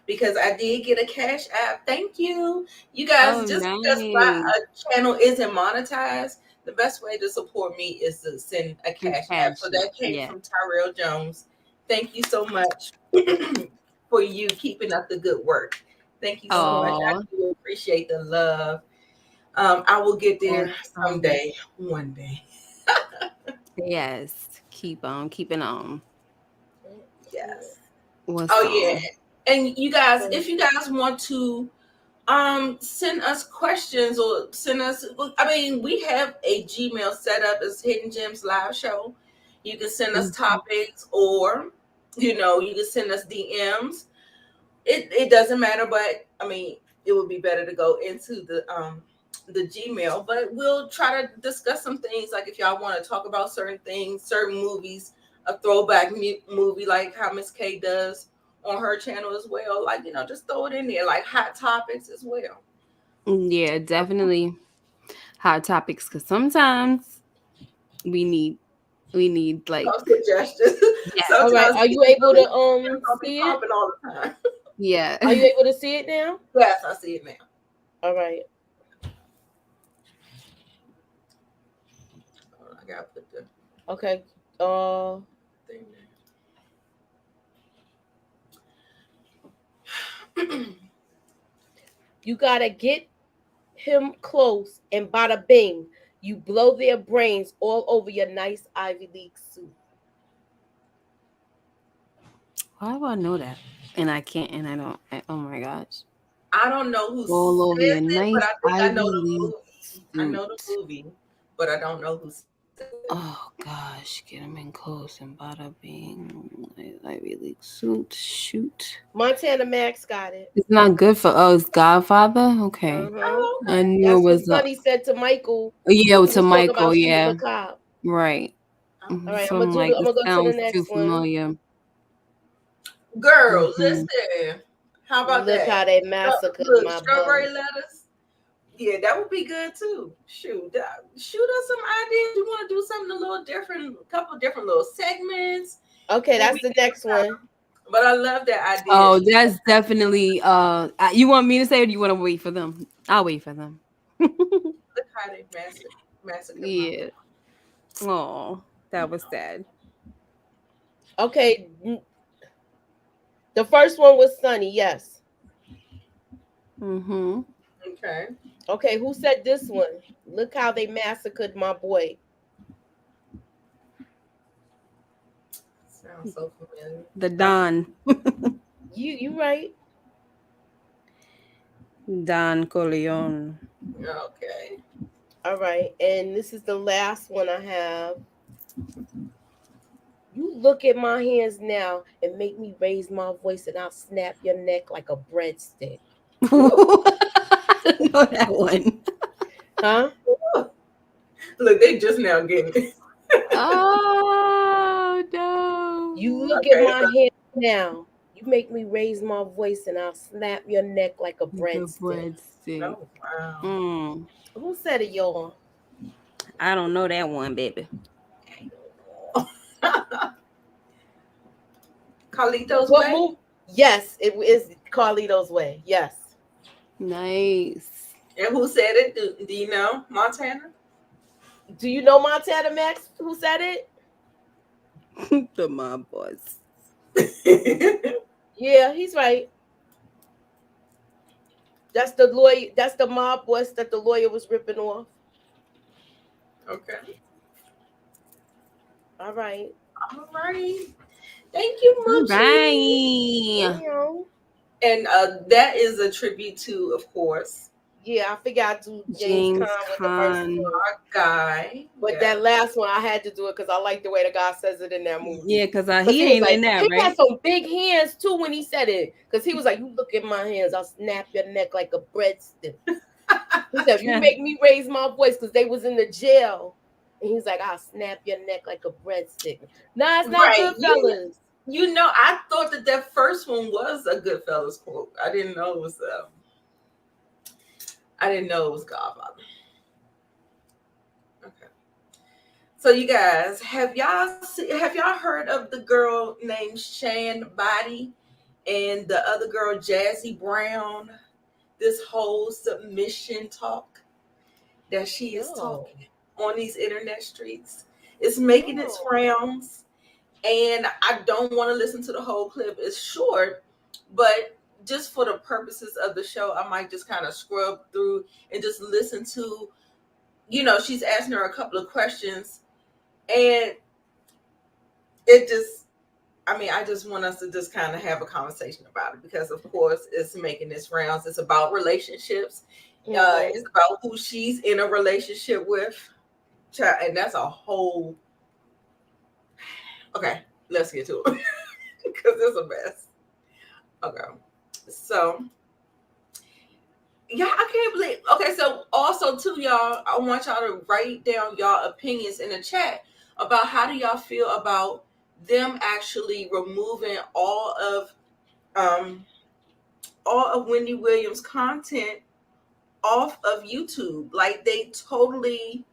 Because I did get a Cash App. Thank you. You guys, because my channel isn't monetized, the best way to support me is to send a Cash App. So that came from Tyrell Jones. Thank you so much for you keeping up the good work. Thank you so much. I do appreciate the love. I will get there someday, one day. Yes. Keep on keeping on. Yes. Yeah. And you guys, if you guys want to send us questions or send us, we have a Gmail set up as Hidden Gems Live Show. You can send us topics, or you can send us DMs. It doesn't matter, but it would be better to go into the Gmail, but we'll try to discuss some things, like if y'all want to talk about certain things, certain movies, a throwback movie like how Miss K does on her channel as well, like just throw it in there, like hot topics as well. Yeah, definitely hot topics, because sometimes we need like suggestions. Yeah. All right, are you able to see it all the time? Yeah. Are you able to see it now? Yes, I see it now. All right. I gotta put the okay. thing there. You gotta get him close, and bada bing, you blow their brains all over your nice Ivy League suit. Why do I know that? And I can't, and I don't. Oh my gosh. I don't know who all over your says it, nice but I think I know Ivy the League movie. suit. I know the movie, but I don't know who says it. Oh gosh, get him in close and bada bing, Ivy League suit, shoot. Montana Max got it. It's not good for it's Godfather. Okay, I knew That's it was. what Sonny said to Michael. Yeah, to Michael. Yeah, right. All right, so I'm gonna go to the next too familiar. Girls, listen. How about Look that? how they massacred my strawberry bun. lettuce. Yeah, that would be good too. Shoot us some ideas. You want to do something a little different, a couple different little segments. Okay, that's the next one. But I love that idea. Oh, that's definitely. You want me to say, or do you want to wait for them? I'll wait for them. Look how they massacred. Yeah. Oh, that was sad. Okay. The first one was Sunny, yes. Mm-hmm. Okay. Okay, who said this one? Look how they massacred my boy. Sounds so familiar. The Don. You right. Don Corleone. Okay. All right, and this is the last one I have. You look at my hands now and make me raise my voice, and I'll snap your neck like a breadstick. I know that one. Huh? Look, they just now getting it. Oh no! You look at my hands now. You make me raise my voice and I'll snap your neck like a breadstick. Oh, wow. Who said it, y'all? I don't know that one, baby. Carlito's What Way? move? Yes, it is Carlito's Way. Yes. Nice. And who said it? Do you know? Montana? Do you know Montana Max? Who said it? The mob boss. Yeah, he's right. That's the lawyer. That's the mob boss that the lawyer was ripping off. Okay. All right. All right. Thank you, Moochie. Right. And that is a tribute to, of course, Yeah, I figured I'd do James James Caan with the first Caan. one. our guy. But Yeah. that last one, I had to do it because I like the way the guy says it in that movie. Yeah, because He he was ain't like, in that, he right? had some big hands too when he said it. Because he was like, you look at my hands, I'll snap your neck like a breadstick. He said, you make me raise my voice because they was in the jail. And he's like, I'll snap your neck like a breadstick. Nah, it's not Right. Goodfellas. You know, I thought that first one was a Goodfellas quote. I didn't know it was. I didn't know it was Godfather. Okay. So you guys, have y'all heard of the girl named Shan Body and the other girl Jazzy Brown? This whole submission talk that she is talking on these internet streets. It's making its rounds. And I don't want to listen to the whole clip. It's short, but just for the purposes of the show, I might just kind of scrub through and just listen to, she's asking her a couple of questions. And it just, I just want us to just kind of have a conversation about it because, of course, it's making its rounds. It's about relationships. It's about who she's in a relationship with. And that's a whole... Okay, let's get to it because it's a mess. Okay, so yeah, I can't believe. Okay, so also too, y'all, I want y'all to write down y'all opinions in the chat about how do y'all feel about them actually removing all of Wendy Williams' content off of YouTube. Like they totally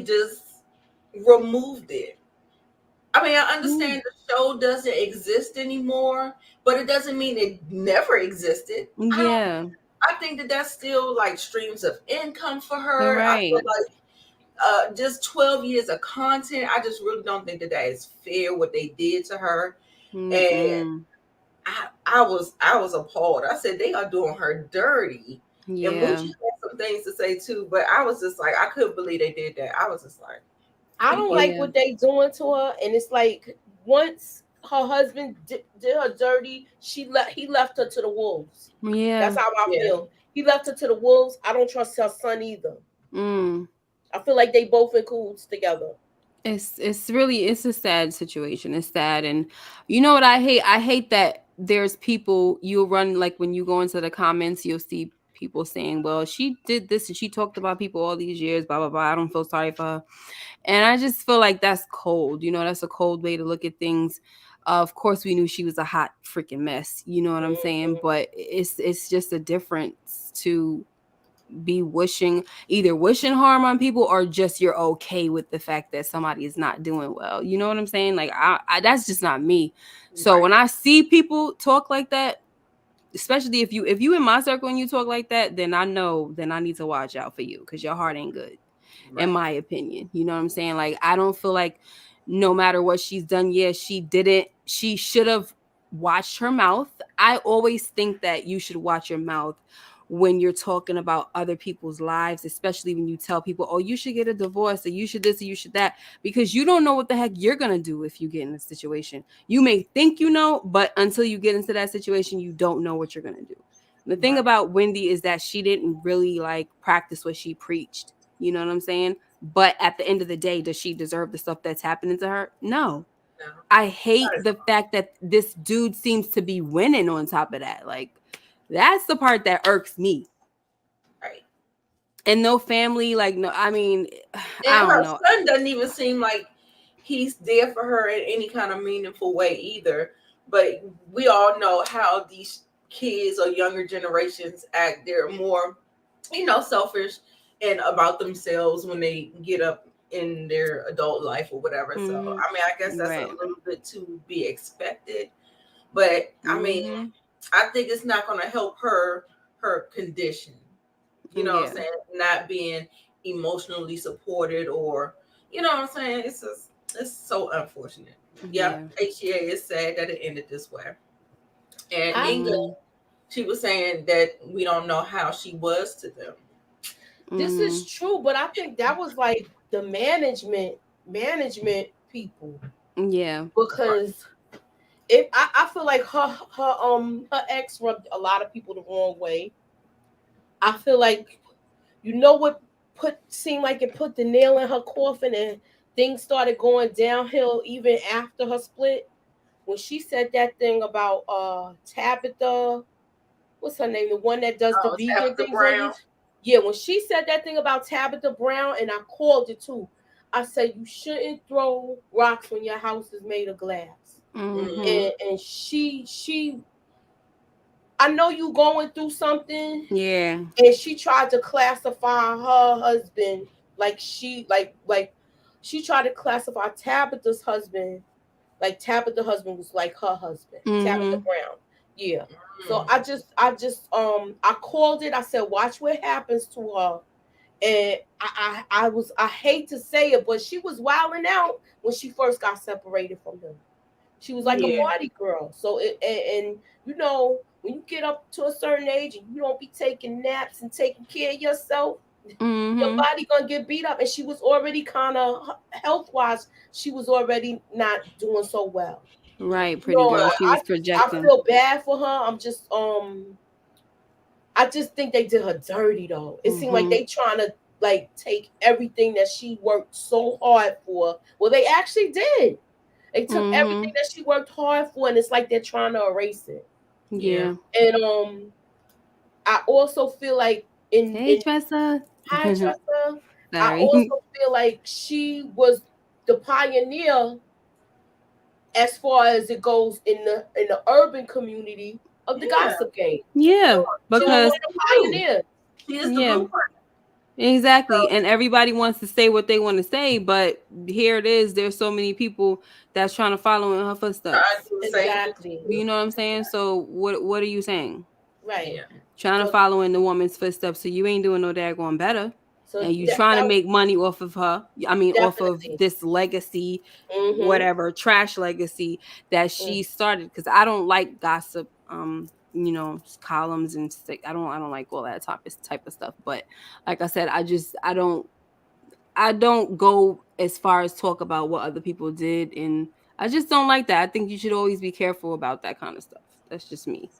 just removed it. I understand the show doesn't exist anymore, but it doesn't mean it never existed. Yeah. I think that that's still like streams of income for her. Right. I feel like just 12 years of content. I just really don't think that is fair what they did to her. And I was appalled. I said they are doing her dirty. Yeah. And Moochie had some things to say too, but I was just like, I couldn't believe they did that. I was just like, I don't like what they doing to her, and it's like once her husband did her dirty, he left her to the wolves. Yeah, that's how I feel. He left her to the wolves. I don't trust her son either. I feel like they both in cahoots together. It's a sad situation. It's sad, and you know what I hate? I hate that there's people you'll run like when you go into the comments, you'll see people saying, "Well, she did this and she talked about people all these years, blah blah blah. I don't feel sorry for her." And I just feel like that's cold. That's a cold way to look at things. Of course, we knew she was a hot freaking mess. You know what I'm saying? But it's just a difference to be wishing harm on people or just you're okay with the fact that somebody is not doing well. You know what I'm saying? Like I that's just not me. So when I see people talk like that, especially if you in my circle and you talk like that, then I need to watch out for you because your heart ain't good. In my opinion, you know what I'm saying? Like, I don't feel like no matter what she's done, she should have watched her mouth. I always think that you should watch your mouth when you're talking about other people's lives, especially when you tell people, oh, you should get a divorce or you should this or you should that, because you don't know what the heck you're going to do if you get in a situation. You may think you know, but until you get into that situation, you don't know what you're going to do. The thing about Wendy is that she didn't really like practice what she preached. You know what I'm saying? But at the end of the day, does she deserve the stuff that's happening to her? No. I hate the fact that this dude seems to be winning on top of that. Like, that's the part that irks me. Right. And no family, like, no, I mean, and I don't her know. son doesn't even seem like he's there for her in any kind of meaningful way either. but we all know how these kids or younger generations act. They're more, selfish and about themselves when they get up in their adult life or whatever. So, I mean, I guess that's a little bit to be expected. But, I mean, I think it's not going to help her condition. You know what I'm saying? Not being emotionally supported or, you know what I'm saying? It's so unfortunate. Yeah, HGA is sad that it ended this way. And Inga, she was saying that we don't know how she was to them. This is true, but I think that was like the management people. Yeah. Because I feel like her ex rubbed a lot of people the wrong way. I feel like, what seemed like it put the nail in her coffin, and things started going downhill even after her split. When she said that thing about Tabitha, what's her name? The one that does the vegan things on YouTube. Yeah, when she said that thing about Tabitha Brown, and I called it too. I said you shouldn't throw rocks when your house is made of glass. And she I know you going through something. Yeah. And she tried to classify her husband like she tried to classify Tabitha's husband like Tabitha's husband was like her husband, Tabitha Brown. Yeah. So I called it. I said, watch what happens to her. And I hate to say it, but she was wilding out when she first got separated from him. She was like a party girl. So and when you get up to a certain age and you don't be taking naps and taking care of yourself, your body gonna get beat up. And she was already kind of health wise, she was already not doing so well. Right, pretty girl. She was projecting. I feel bad for her. I'm just I just think they did her dirty though. It seemed like they trying to like take everything that she worked so hard for. Well, they actually did. They took everything that she worked hard for, and it's like they're trying to erase it. Yeah. And I also feel like Tressa. Hi, Tressa. I also feel like she was the pioneer as far as it goes in the urban community of the gossip game. Yeah, because she was the pioneer. She is the blueprint. Exactly. And everybody wants to say what they want to say, but here it is. There's so many people that's trying to follow in her footsteps. Exactly. You know what I'm saying? So what are you saying? Right. Yeah. Trying to follow in the woman's footsteps. So you ain't doing no daggone better. So and you trying to make money off of her. I mean, off of this legacy, whatever, trash legacy that she started. Because I don't like gossip. Columns and I don't like all that type of stuff. But like I said, I don't go as far as talk about what other people did, and I just don't like that. I think you should always be careful about that kind of stuff. That's just me.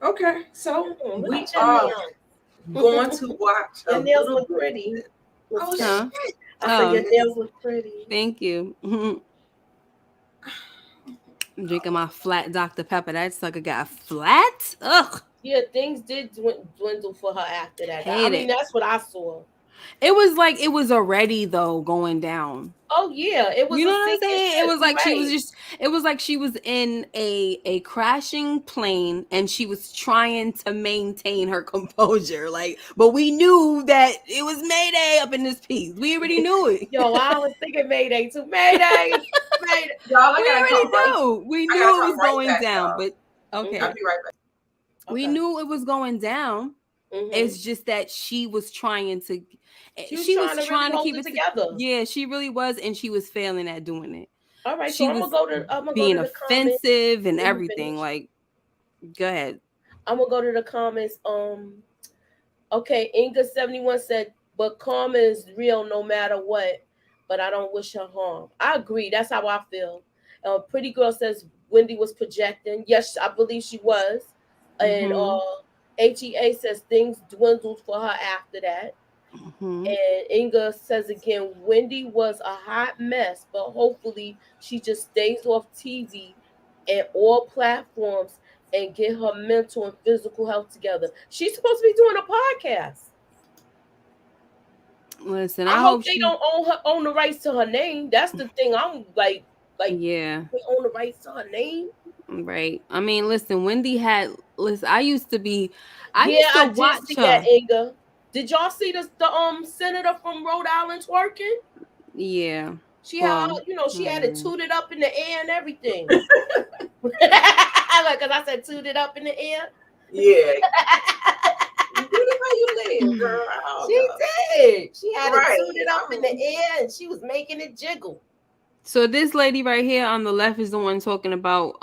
Okay, so we are going to watch. Your nails look pretty. Oh shit! I said your nails look pretty. Thank you. I'm drinking my flat Dr. Pepper. That sucker got flat. Ugh. Yeah, things did dwindle for her after that. I mean, that's what I saw. It was like it was already though going down. Oh yeah, it was. You know what I'm saying? It was like she was just. It was like she was in a crashing plane and she was trying to maintain her composure. Like, but we knew that it was Mayday up in this piece. We already knew it. Yo, I was thinking Mayday too. Mayday. Y'all, we already knew. We knew it was going down. But okay, I'll be right back. We knew it was going down. It's just that she was trying to. She was trying to keep it together. Yeah, she really was, and she was failing at doing it. All right, she so was I'm gonna being go to the offensive comments. and everything. Like, go ahead. I'm gonna go to the comments. Okay, Inga71 said, "But karma is real no matter what. But I don't wish her harm." I agree. That's how I feel. Pretty Girl says Wendy was projecting. Yes, I believe she was. And HEA says things dwindled for her after that. And Inga says again, Wendy was a hot mess, but hopefully she just stays off TV and all platforms and get her mental and physical health together. She's supposed to be doing a podcast. Listen, I hope they don't own the rights to her name. That's the thing I'm like Like, yeah, they own the rights to her name. right. I mean, listen, Wendy had. Listen, I used to I watch did see her. that, Inga. Did y'all see the senator from Rhode Island twerking? Yeah. She had, she had it tooted up in the air and everything. Because I said tooted up in the air. Yeah. Where you live, girl? She did. She had it tooted up in the air and she was making it jiggle. So this lady right here on the left is the one talking about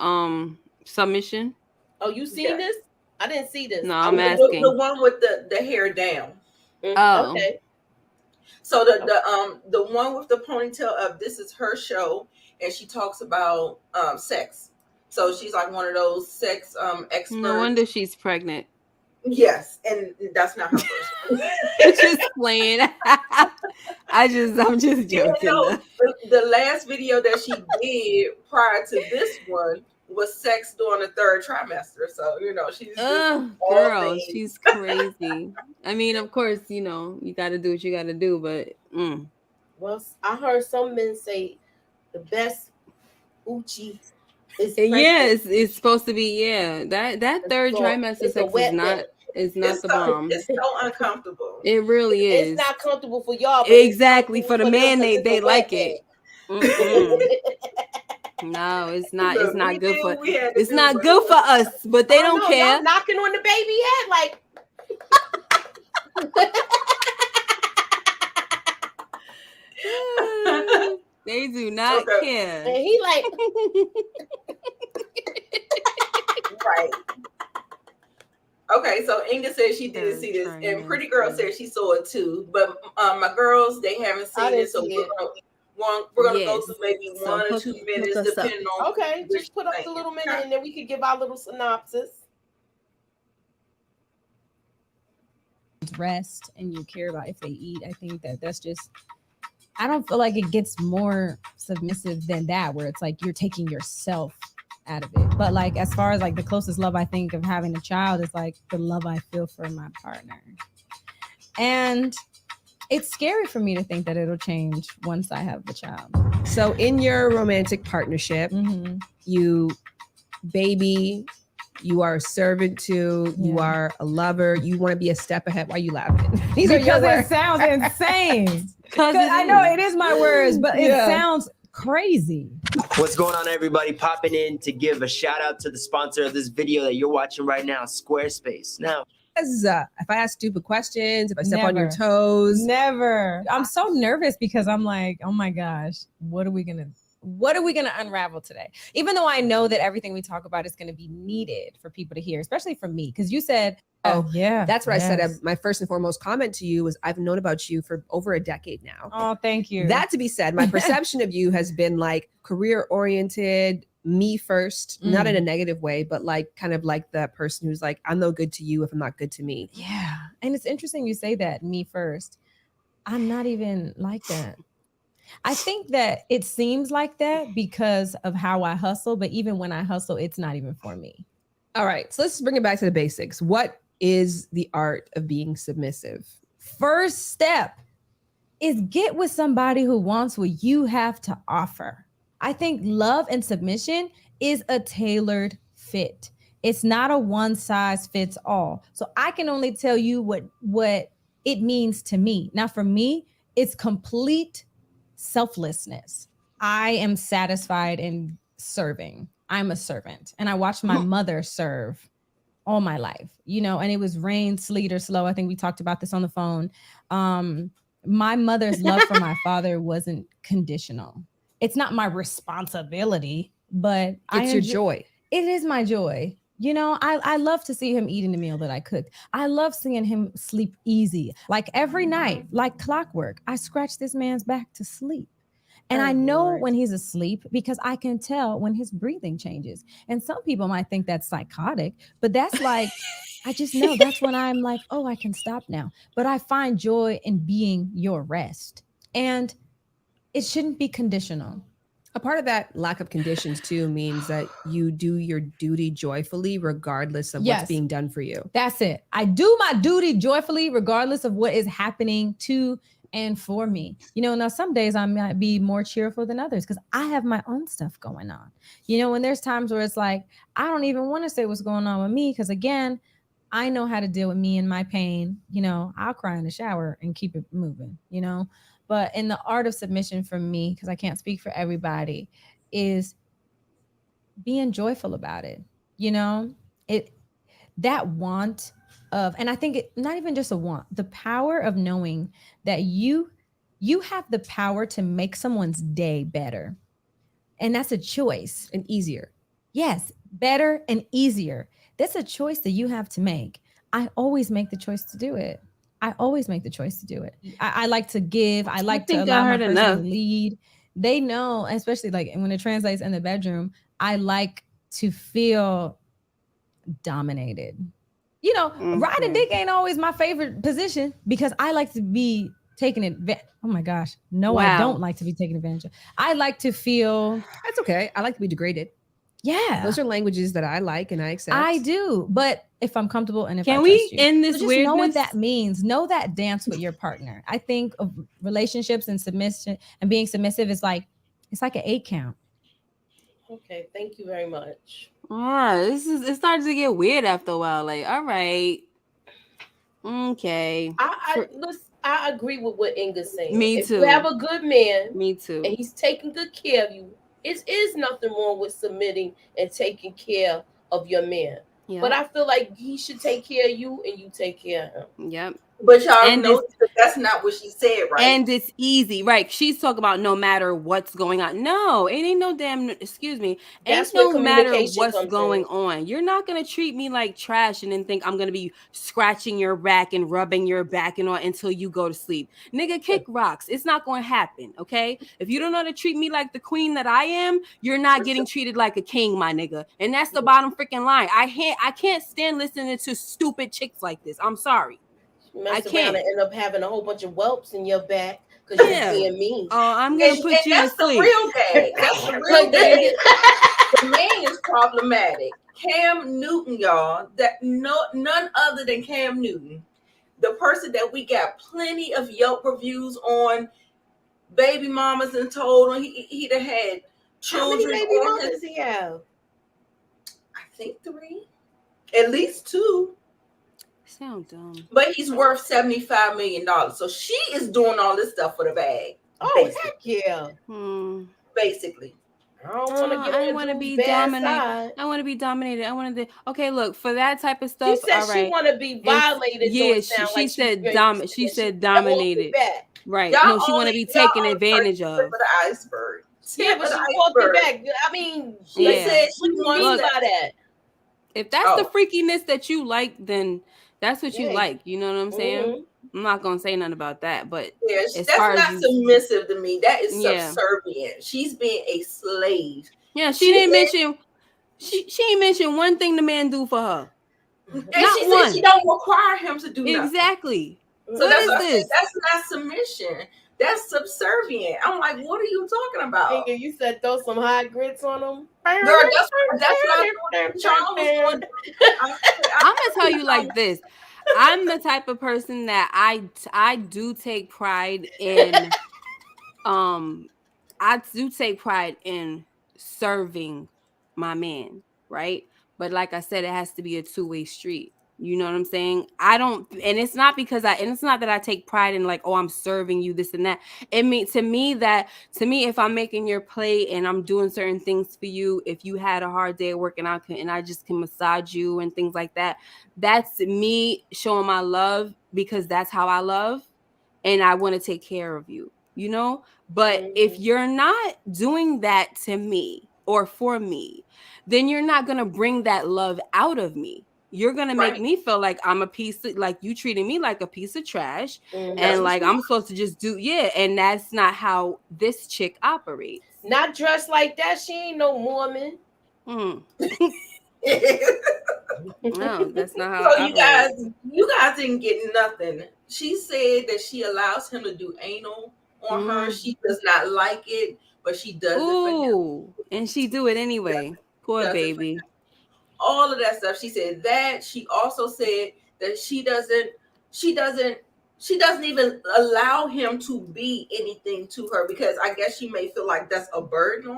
submission. Oh, you seen this? I didn't see this. No, I'm asking. The one with the hair down. Oh, okay. So the one with the ponytail up, this is her show, and she talks about sex. So she's like one of those sex experts. No wonder she's pregnant. Yes, and that's not her first. Just playing. I'm just joking. The last video that she did prior to this one was sex during the third trimester. So she's girl, she's crazy. I mean, of course, you got to do what you got to do, but well, I heard some men say the best Uchi is pregnant. Yes, it's supposed to be. Yeah, that third trimester sex is not the bomb. It's so uncomfortable. It really is. It's not comfortable for y'all. Exactly, for the man, they like it. No, it's not. It's not good for. It's not good for us, but they don't care. Y'all knocking on the baby head like. They do not care. And he like. Right. Okay, so Inga said she didn't see this, and Pretty Girl said she saw it too. But my girls, they haven't seen it, so we're gonna go through maybe 1 or 2 minutes, depending on. Okay, just put up the little minute, and then we could give our little synopsis. Rest and you care about if they eat. I think that's just. I don't feel like it gets more submissive than that, where it's like you're taking yourself out of it. But like, as far as like the closest love I think of having a child is like the love I feel for my partner. And it's scary for me to think that it'll change once I have the child. So in your romantic partnership, you are a servant to, you are a lover, you want to be a step ahead. Why are you laughing? These are your words. It sounds insane. Because I know it is my words, but it sounds crazy. What's going on, everybody? Popping in to give a shout out to the sponsor of this video that you're watching right now, Squarespace. Now, if I ask stupid questions, if I step on your toes, never. I'm so nervous because I'm like, oh my gosh, what are we gonna unravel today? Even though I know that everything we talk about is going to be needed for people to hear, especially for me, because you said, that's what I said. My first and foremost comment to you was, I've known about you for over a decade now. Oh, thank you. That to be said, my perception of you has been like career oriented, me first, not in a negative way, but like kind of like that person who's like, I'm no good to you if I'm not good to me. Yeah. And it's interesting you say that, me first. I'm not even like that. I think that it seems like that because of how I hustle, but even when I hustle, it's not even for me. All right, so let's bring it back to the basics. What is the art of being submissive? First step is get with somebody who wants what you have to offer. I think love and submission is a tailored fit. It's not a one size fits all. So I can only tell you what it means to me. Now, for me, it's complete selflessness. I am satisfied in serving. I'm a servant, and I watched my mother serve all my life, and it was rain, sleet, or slow. I think we talked about this on the phone. My mother's love for my father wasn't conditional. It's not my responsibility, but it's your joy. It is my joy. I love to see him eating the meal that I cooked. I love seeing him sleep easy. Like every night, like clockwork, I scratch this man's back to sleep. And I know when he's asleep because I can tell when his breathing changes. And some people might think that's psychotic, but that's like, I just know that's when I'm like, oh, I can stop now. But I find joy in being your rest. And it shouldn't be conditional. A part of that lack of conditions too means that you do your duty joyfully, regardless of what's being done for you. That's it. I do my duty joyfully, regardless of what is happening to and for me. Now some days I might be more cheerful than others because I have my own stuff going on. And there's times where it's like, I don't even want to say what's going on with me because, again, I know how to deal with me and my pain. I'll cry in the shower and keep it moving, But in the art of submission for me, because I can't speak for everybody, is being joyful about it. It that want of, and I think not even just a want, the power of knowing that you have the power to make someone's day better. And that's a choice. And easier. Yes, better and easier. That's a choice that you have to make. I always make the choice to do it. I like to give. I like to allow my person to lead. They know, especially like when it translates in the bedroom, I like to feel dominated. Riding dick ain't always my favorite position because I like to be taken advantage. Oh my gosh. No, wow. I don't like to be taken advantage of. I like to feel. That's okay. I like to be degraded. Yeah. Those are languages that I like and I accept. I do. But if I'm comfortable and if Can I we trust you, end this just weirdness? know what that means. Know that dance with your partner. I think of relationships and submission and being submissive is like, it's like an 8 count. Okay, thank you very much. All right, it starts to get weird after a while. Like, all right, okay. I agree with what Inga's saying. Me if too. You have a good man. Me too. And he's taking good care of you. It is nothing wrong with submitting and taking care of your man. Yep. But I feel like he should take care of you and you take care of him. Yep. But y'all know that's not what she said, right? And it's easy, right? She's talking about no matter what's going on. No, it ain't no damn, excuse me. That's ain't no matter what's going on. You're not going to treat me like trash and then think I'm going to be scratching your back and rubbing your back and all until you go to sleep. Nigga, kick rocks. It's not going to happen, okay? If you don't know how to treat me like the queen that I am, you're not getting treated like a king, my nigga. And that's the bottom freaking line. I can't stand listening to stupid chicks like this. I'm sorry. I can't end up having a whole bunch of whelps in your back because you're being mean. Oh, I'm gonna put you to sleep. That's the real bag. The man is problematic. Cam Newton, y'all. That none other than Cam Newton, the person that we got plenty of Yelp reviews on, baby mamas, and told him he'd have had children. How many baby mamas does he have? I think 3, at least 2. Sound dumb. But he's worth $75 million. So she is doing all this stuff for the bag. Oh, basically. Heck yeah. Basically. I don't want to get I want to be dominated. I want to be dominated. I want to. Okay, look, for that type of stuff. She said all right. she want to be violated. Yeah, she said She said dominated. Right. Y'all no, she want to be taken advantage of. For the iceberg. Yeah, but she walked it back. I mean, she said she wants that. If that's the freakiness that you like, then that's what you like. You know what I'm saying? Mm-hmm. I'm not gonna say nothing about that, but that's not submissive to me. That is subservient. She's being a slave. Yeah, she didn't mention. She ain't mentioned one thing the man do for her. And not she said she don't require him to do nothing. Exactly. So what is this? That's not submission. That's subservient. I'm like, what are you talking about? You said throw some hot grits on them. Girl, that's what I'm gonna tell you like this. I'm the type of person that I do take pride in. I do take pride in serving my man, right? But like I said, it has to be a 2-way street. You know what I'm saying? I don't, and it's not because it's not that I take pride in like, oh, I'm serving you this and that. It means to me, if I'm making your plate and I'm doing certain things for you, if you had a hard day at work and I just can massage you and things like that, that's me showing my love because that's how I love and I want to take care of you, you know? But if you're not doing that to me or for me, then you're not going to bring that love out of me. You're going to make me feel like I'm a piece of, like you treating me like a piece of trash. And like I'm supposed to just do, and that's not how this chick operates. Not dressed like that. She ain't no Mormon. No, that's not how. So you guys didn't get nothing. She said that she allows him to do anal on her. She does not like it, but she does it for him. And she do it anyway. Poor baby. All of that stuff. She said that. She also said that she doesn't she doesn't even allow him to be anything to her, because I guess she may feel like that's a burden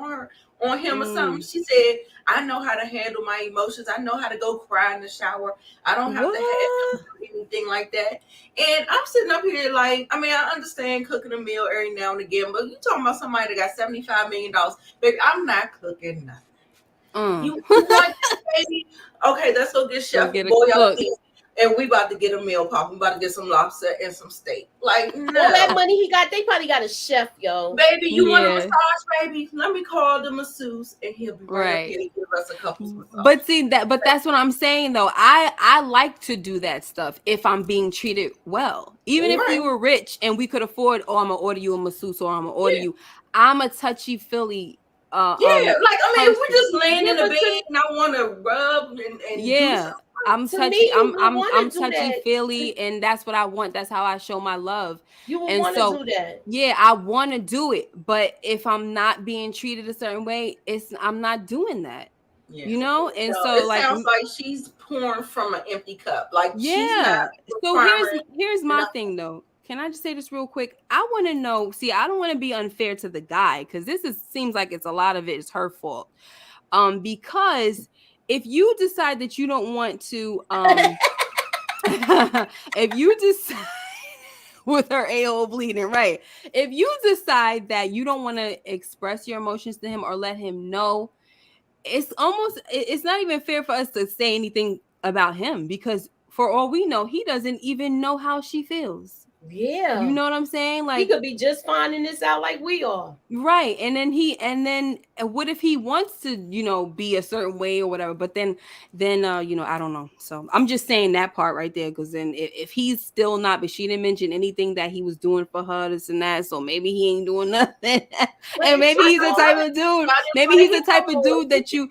on him or something. She said, I know how to handle my emotions. I know how to go cry in the shower. I don't have to have him do anything like that. And I'm sitting up here like, I mean, I understand cooking a meal every now and again, but you talking about somebody that got $75 million. Baby, I'm not cooking nothing. You want baby? Okay, let's go get Chef Boyardee, and we about to get a meal pop. We about to get some lobster and some steak. Like, no. All that money he got, they probably got a chef, yo. Baby, you want a massage, baby? Let me call the masseuse, and he'll be right up here to give us a couple massage. But see but that's what I'm saying though. I like to do that stuff if I'm being treated well. Even if we were rich and we could afford, I'm gonna order you a masseuse, or I'm gonna order you. I'm a touchy feely. Like, I mean, if we're just laying in the bed and I want to rub and do I'm touchy. I'm touchy feely, and that's what I want. That's how I show my love. You would want to do that. Yeah, I want to do it, but if I'm not being treated a certain way, I'm not doing that. Yeah. You know, and so it like sounds like she's pouring from an empty cup. Like, she's not. So here's my thing though. Can I just say this real quick? I want to know. See, I don't want to be unfair to the guy, because seems like it's a lot of it is her fault. Because if you decide that you don't want to, if you decide with her AO bleeding, right? If you decide that you don't want to express your emotions to him or let him know, it's not even fair for us to say anything about him, because for all we know, he doesn't even know how she feels. Yeah. You know what I'm saying? Like, he could be just finding this out like we are. Right. And then what if he wants to, be a certain way or whatever, but then I don't know. So I'm just saying that part right there, because then if he's still not, but she didn't mention anything that he was doing for her, this and that, so maybe he ain't doing nothing. And maybe he's the type of dude. Maybe he's the type of dude that you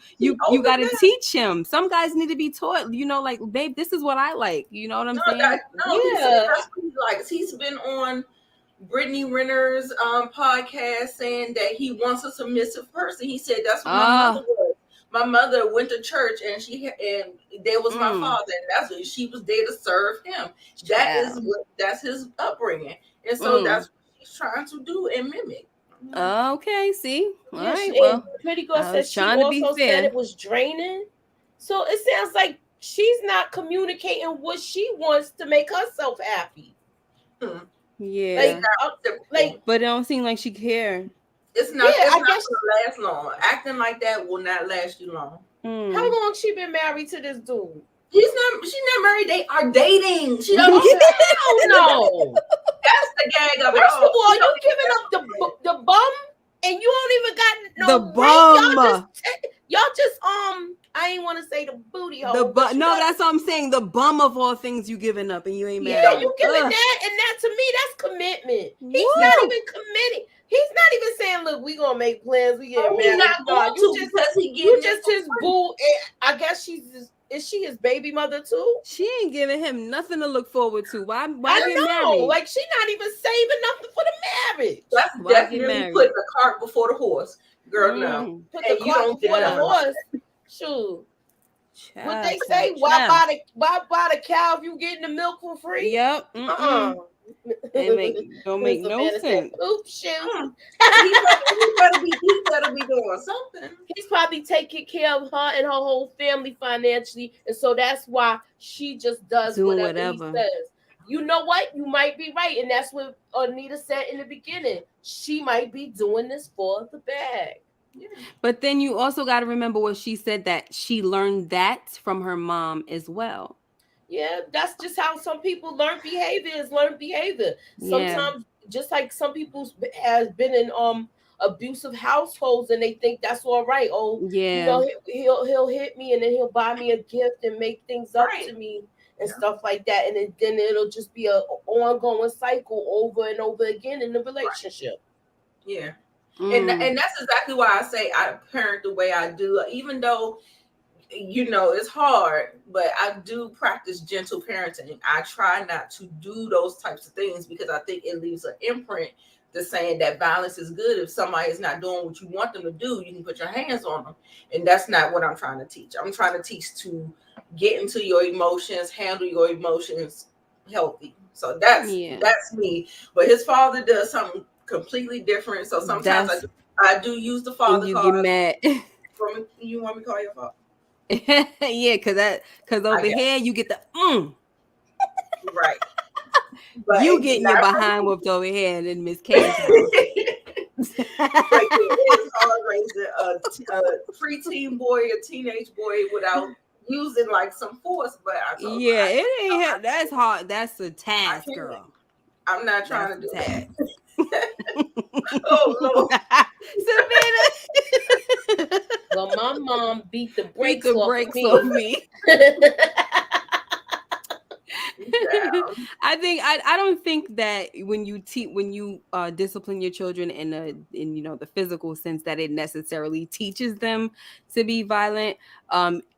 got to teach him. Some guys need to be taught, like, babe, this is what I like. You know what I'm saying? That's what he likes. He's been on Brittany Renner's podcast saying that he wants a submissive person. He said that's what my mother was. My mother went to church and there was my father, and that's what she was there to serve him. That's his upbringing, and so that's what she's trying to do and mimic. Okay, see, all right. Well, Pretty Girl said she also said it was draining. So it sounds like she's not communicating what she wants to make herself happy. Yeah, but it don't seem like she cared. It's not. Yeah, it's not gonna last long. Acting like that will not last you long. How long she been married to this dude? She's not married. They are dating. She don't know. That's the gag of it. First of all, you giving up the bum, and you don't even got no the bum. Y'all just I ain't want to say the booty hole. No, that's what I'm saying. The bum of all things you giving up, and you ain't married. Yeah, you giving that, and that to me, that's commitment. He's not even committing. He's not even saying, "Look, we gonna make plans. We get married." He's not going to because you just his boo. I guess is she his baby mother too? She ain't giving him nothing to look forward to. Why get married? Like, she not even saving nothing for the marriage. That's definitely putting the cart before the horse, girl. No, put the cart before the horse. Shoot. What they say? Why buy the cow if you getting the milk for free? Yep. It don't make no sense. Oops, shoot. He better be doing something. He's probably taking care of her and her whole family financially, and so that's why she just does whatever he says. You know what? You might be right, and that's what Anita said in the beginning. She might be doing this for the bag. Yeah. But then you also got to remember what she said, that she learned that from her mom as well. Yeah, that's just how some people learn behavior. Sometimes, just like some people has been in abusive households, and they think that's all right. Oh, yeah, he'll hit me, and then he'll buy me a gift and make things up to me and stuff like that, and then it'll just be an ongoing cycle over and over again in the relationship. Yeah. And that's exactly why I say I parent the way I do, even though, it's hard, but I do practice gentle parenting. I try not to do those types of things because I think it leaves an imprint to saying that violence is good. If somebody is not doing what you want them to do, you can put your hands on them. And that's not what I'm trying to teach. I'm trying to teach to get into your emotions, handle your emotions healthy. So that's me. But his father does something completely different. So sometimes I do use the father you card. Get mad. You want me to call your father? Yeah, because over here you get the right. But you getting your behind whooped over here in Miss K's house. But it is hard raising a preteen boy, a teenage boy without using like some force. But I told him, it ain't. That's hard. That's a task, girl. I'm not trying to do that. Oh Lord, Savannah. Well, my mom beat the brakes off me. I don't think that when you discipline your children in the physical sense that it necessarily teaches them to be violent.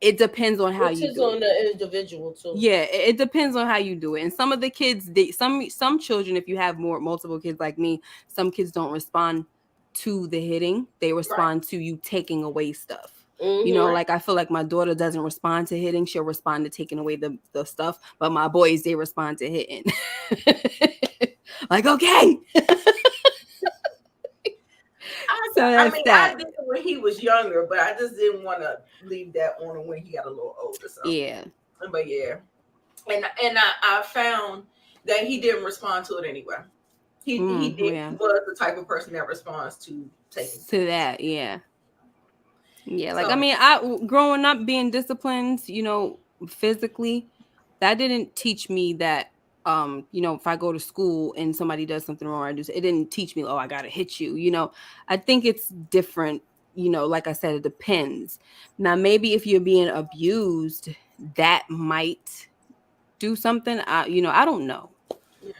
It depends on how you do it. On the individual too. Yeah, it depends on how you do it. And some of the kids, some children, if you have multiple kids like me, some kids don't respond to the hitting. They respond to you taking away stuff. Mm-hmm. Like I feel like my daughter doesn't respond to hitting. She'll respond to taking away the stuff. But my boys, they respond to hitting. Like, okay. I did it when he was younger, but I just didn't want to leave that on him when he got a little older. So. Yeah. But yeah. And I found that he didn't respond to it anyway. He was the type of person that responds to taking to that, yeah. Yeah, like I growing up being disciplined, physically, that didn't teach me that if I go to school and somebody does something wrong, it didn't teach me, I gotta hit you. I think it's different, like I said, it depends. Now maybe if you're being abused, that might do something. I don't know.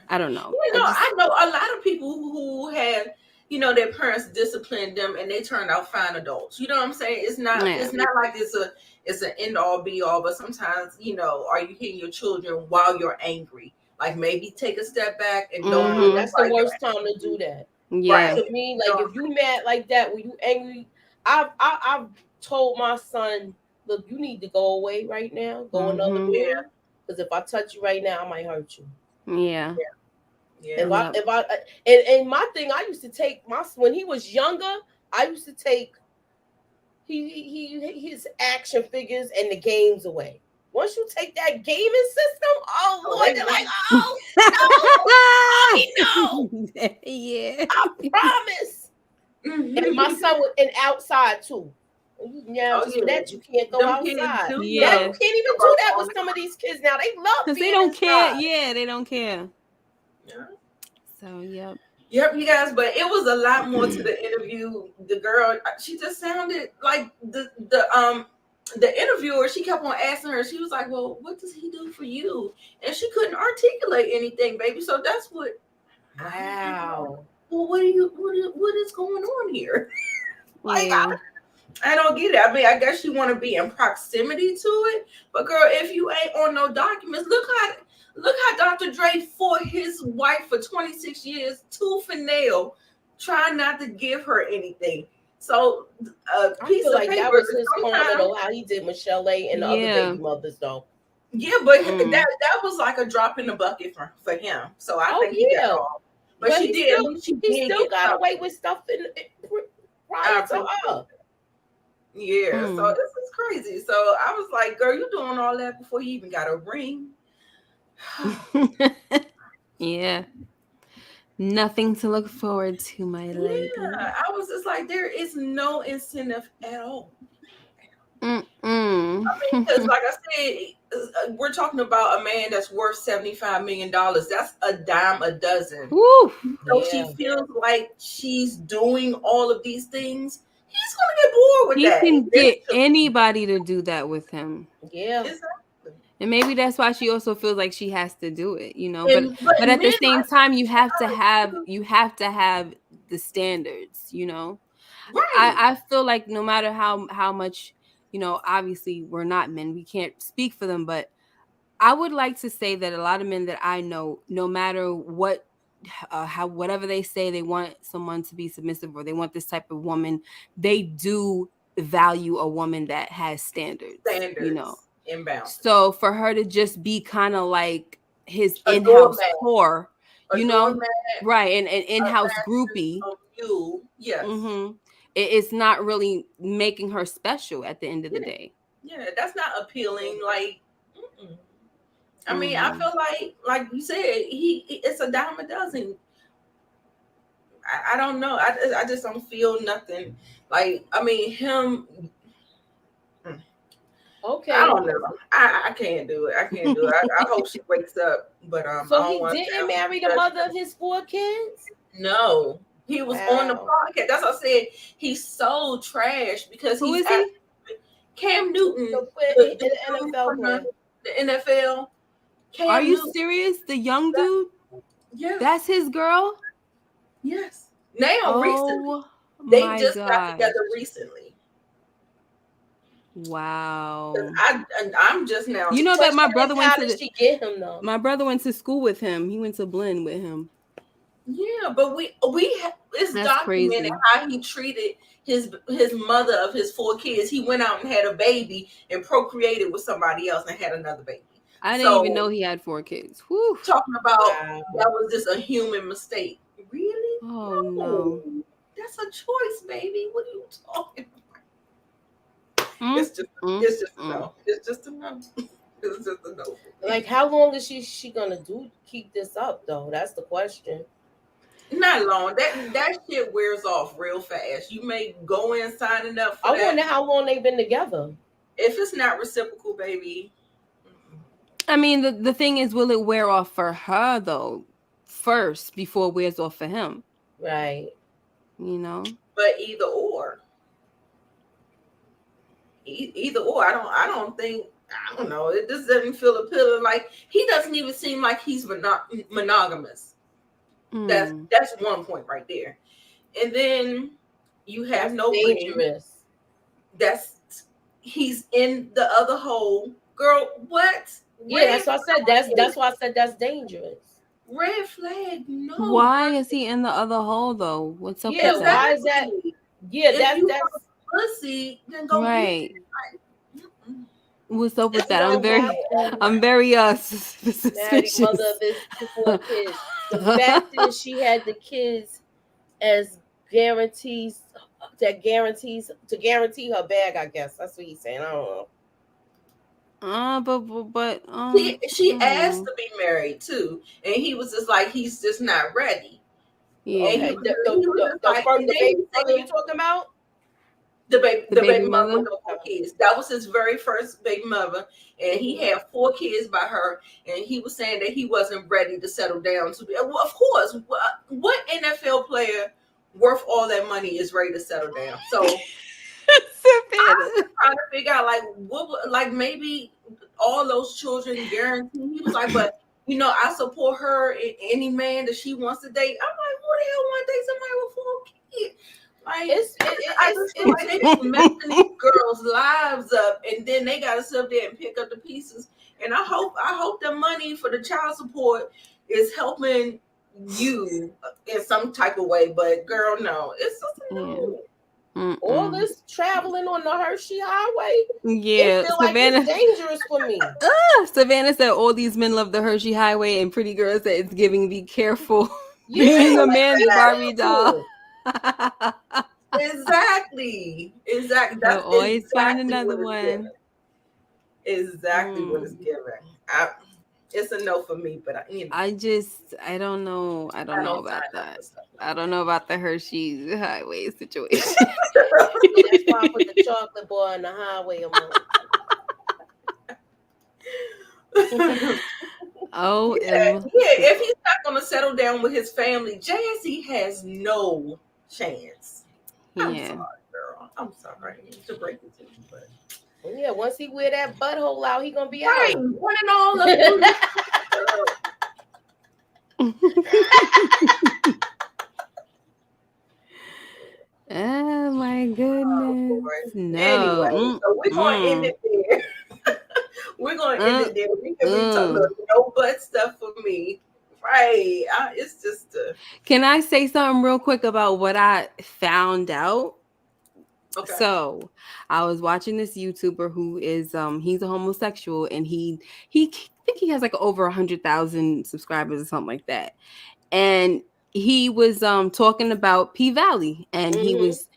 I don't know. I know a lot of people who had their parents disciplined them and they turned out fine adults. You know what I'm saying? It's not like it's an end all be all, but sometimes, are you hitting your children while you're angry? Like maybe take a step back and don't do that's the worst time to do that. Yeah. To me, like if you mad like that, when you angry, I've told my son, look, you need to go away right now, go another room. Because if I touch you right now, I might hurt you. Yeah. Yeah. And my thing, I used to take when he was younger, I used to take his action figures and the games away. Once you take that gaming system, Lord, they're like, no, yeah, I promise. And my son was outside too. Now that you can't go outside. Yeah, you can't even do that with some of these kids now. They love because they don't care. Yeah, they don't care. Yeah. So yep, you guys. But it was a lot more to the interview. The girl, she just sounded like the interviewer. She kept on asking her. She was like, "Well, what does he do for you?" And she couldn't articulate anything, baby. So that's what. Wow. Well, what is going on here? Like, I don't get it. I mean, I guess you want to be in proximity to it, but girl, if you ain't on no documents, look how Dr. Dre fought his wife for 26 years, tooth and nail, trying not to give her anything. So a piece of paper. That was his karma, though, how he did Michelle and the other baby mothers, though. Yeah, but that was like a drop in the bucket for him. So I think he got off. But she did. He still got away with stuff prior to her. Yeah, so this is crazy. So I was like, girl, you doing all that before you even got a ring. Yeah. Nothing to look forward to, my lady. Yeah, I was just like, there is no incentive at all. I mean, because like I said, we're talking about a man that's worth $75 million. That's a dime a dozen. Woo. So she feels like she's doing all of these things. He's gonna get bored with that. He can get anybody to do that with him. Yeah. Exactly. And maybe that's why she also feels like she has to do it, But at the same time, you have to have the standards, Right. I feel like no matter how much, obviously we're not men, we can't speak for them, but I would like to say that a lot of men that I know, no matter what, whatever they say, they want someone to be submissive or they want this type of woman, they do value a woman that has standards. Inbound. So for her to just be kind of like his A in-house doormat. tour, A you know, doormat, right? And an in-house mattress, groupie. a mule. Yes. It's not really making her special at the end of the day. Yeah, that's not appealing. Like, I mean, I feel like you said, it's a dime a dozen. I don't know. I just don't feel nothing. Like, I mean, him. Okay. I don't know. I can't do it. I can't do it. I hope she wakes up. But so he didn't marry the mother of his 4 kids? No. He was on the podcast. That's what I said. He's so trash because Who is he? Cam Newton, the NFL player. The NFL. Are you serious? The young dude? Yeah. That's his girl? Yes. Now, recently. They just got together recently. Wow. I'm just now. You know that my brother went to. How did she get him though? My brother went to school with him. He went to Blinn with him. Yeah, but it's That's documented crazy. how he treated his mother of his 4 kids. He went out and had a baby and procreated with somebody else and had another baby. I didn't even know he had 4 kids. Whew. Talking about that was just a human mistake. Really? Oh no. That's a choice, baby. What are you talking about? It's just a no. It's just a no. It's just a no. Like, how long is she gonna keep this up though? That's the question. Not long. That shit wears off real fast. You may go in signing up for I wonder how long they've been together. If it's not reciprocal, baby. I mean, the thing is, will it wear off for her though first before it wears off for him? Right. You know. But either or. Either or. I don't think. I don't know. It just doesn't feel appealing. Like, he doesn't even seem like he's monogamous. That's one point right there. And then you have no dangerous. He's in the other hole. Girl, what? Yeah, that's why I said that's why I said that's dangerous. Red flag, no. Why is he in the other hole though? What's up with that? Why is that? Yeah, that's pussy, then go right. What's up with that? I'm very suspicious. Mother of his 4 kids. The fact is, she had the kids as guarantees to guarantee her bag. I guess that's what he's saying. I don't know. But she asked to be married too, and he was just like, he's just not ready. Yeah. Okay. The baby mother you talking about? The baby mother with 4 kids. That was his very first baby mother, and he had 4 kids by her. And he was saying that he wasn't ready to settle down. Well, of course, what NFL player worth all that money is ready to settle down? So I was trying to figure out like maybe all those children guaranteed. He was like, but I support her in any man that she wants to date. I'm like, who the hell want to date somebody with 4 kids? Like, I just feel like they just messing these girls' lives up, and then they gotta sit up there and pick up the pieces. And I hope the money for the child support is helping you in some type of way. But girl, no, it's just no. All this traveling on the Hershey Highway. Yeah, Savannah, like it's dangerous for me. Savannah said all these men love the Hershey Highway, and Pretty Girl said it's giving be careful being a man's Barbie doll. Exactly. That's always find another one. Exactly what it's giving. It's a no for me, but I don't know. I don't know about that. I don't know about the Hershey Highway situation. That's why I put the chocolate boy on the highway. Oh, yeah. If he's not gonna settle down with his family, Jazzy has no chance. I'm sorry, girl. I'm sorry to break it to you, but yeah, once he wear that butthole out, he gonna be right. out. One and all of them. Oh my goodness! No. Anyway, so we're gonna end it there. We're gonna end it there. We can be talking about no butt stuff for me. Right. It's just Can I say something real quick about what I found out? Okay. So I was watching this YouTuber who is he's a homosexual, and he think he has like over 100,000 subscribers or something like that. And he was talking about P Valley, and he was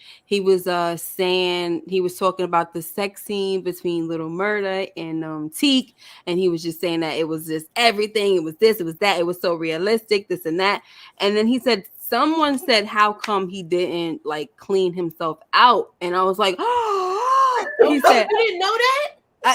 saying, he was talking about the sex scene between Little Murda and Teak, and he was just saying that it was just everything, it was this, it was that, it was so realistic, this and that. And then he said, someone said, how come he didn't like clean himself out? And I was like, oh, he said, you didn't know that?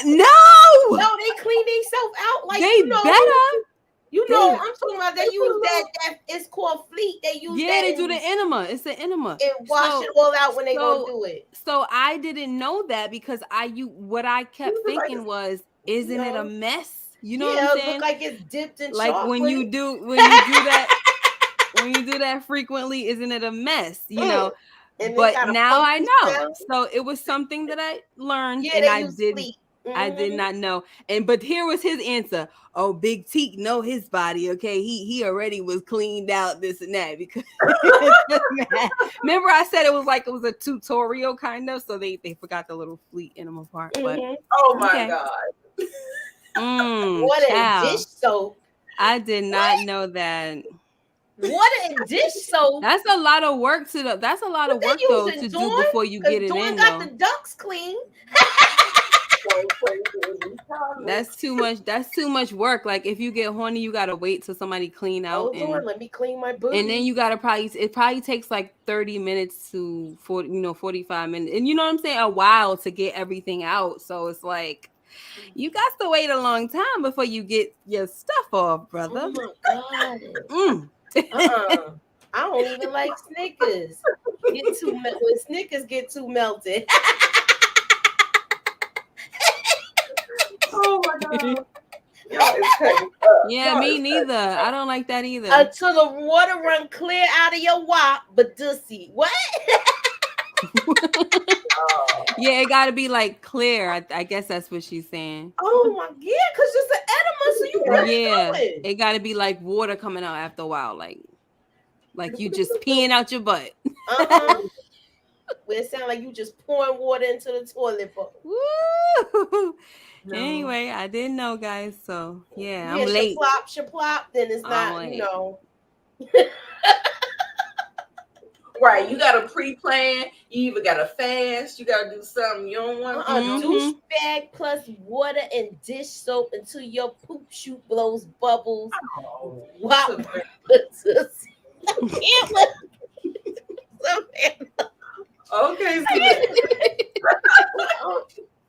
No, they clean themselves out like they better. You know, I'm talking about they use that it's called fleet. They use that. They do the enema. It's the enema. And wash it all out when they gonna do it. So I didn't know that, because what I kept thinking was, isn't it a mess? You know what I'm saying? It look like it's dipped in like chocolate. when you do that frequently, isn't it a mess? You know. But now I know. So it was something that I learned, and I didn't. I did not know. But here was his answer. Oh, Big Teak know his body. Okay, he already was cleaned out, this and that. Because remember I said it was a tutorial kind of, so they forgot the little fleet enema part. But oh my God. What a dish soap. I did not know that. What a dish soap. That's a lot of work to do before you get it in. Got the ducks clean. That's too much. That's too much work. Like if you get horny, you gotta wait till somebody clean out. Let me clean my booty. And then you gotta it probably takes like 30 minutes to 45 minutes. And you know what I'm saying? A while to get everything out. So it's like you got to wait a long time before you get your stuff off, brother. Oh my God. I don't even like Snickers. When Snickers get too melted. Oh my God. Yeah, me neither. I don't like that either. Until the water run clear out of your wop, but dussy. What? Yeah, it gotta be like clear. I guess that's what she's saying. Oh my, yeah, because it's an enema, so you really it gotta be like water coming out after a while, like you just peeing out your butt. Where it sounds like you just pouring water into the toilet bowl. Woo! No. Anyway, I didn't know, guys. So yeah, I'm late. Shaplop, then it's not, you know. Right, you gotta pre-plan. You either gotta fast. You gotta do something you don't want. Douche bag plus water and dish soap until your poop chute blows bubbles. Oh, wow. Okay.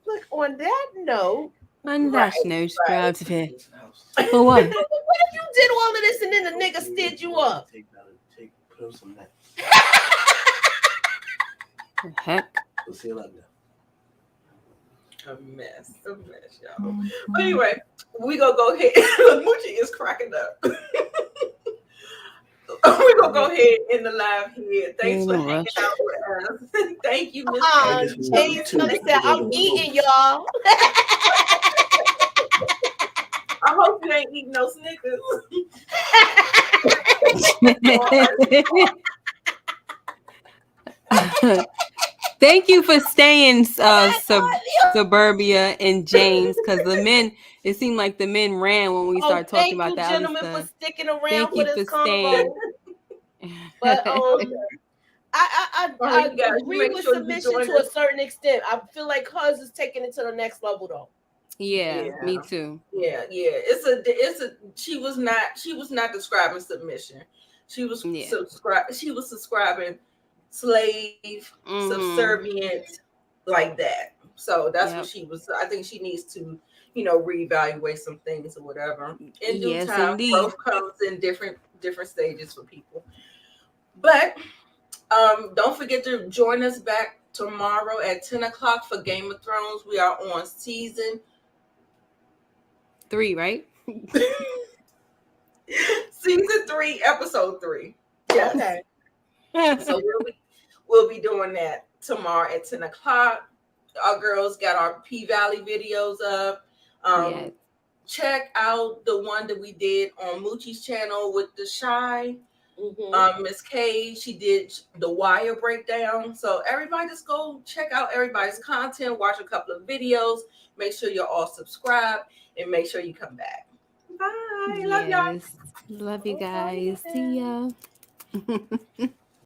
Look, on that note. On that note, subscribe to it. For what? What if you did all of this and then the nigga stood you up? The heck? We'll see you later. A mess, y'all. But anyway, we gonna go ahead. Moochie is cracking up. We're gonna go ahead in the live here. Thanks for hanging out with us. Thank you, Miss. I'm eating, y'all. I hope you ain't eating no Snickers. Thank you for staying, Suburbia and James, because the men. It seemed like the men ran when we started talking about that. Thank you, gentlemen, for sticking around. Thank you for staying. But I agree with submission to a certain extent. I feel like hers is taking it to the next level, though. Yeah, me too. Yeah. She was not describing submission. She was subscribing slave, subservient, like that. So that's what she was. I think she needs to, reevaluate some things or whatever. In due time, growth comes in different stages for people. But don't forget to join us back tomorrow at 10 o'clock for Game of Thrones. We are on season 3, right? Season 3, episode 3. Yes. Okay. So we'll be doing that tomorrow at 10 o'clock. Our girls got our P Valley videos up. Check out the one that we did on Moochie's channel with the shy. Miss K, she did the Wire breakdown. So everybody just go check out everybody's content, watch a couple of videos, make sure you're all subscribed, and make sure you come back. Bye. Love y'all. Love you guys. See ya.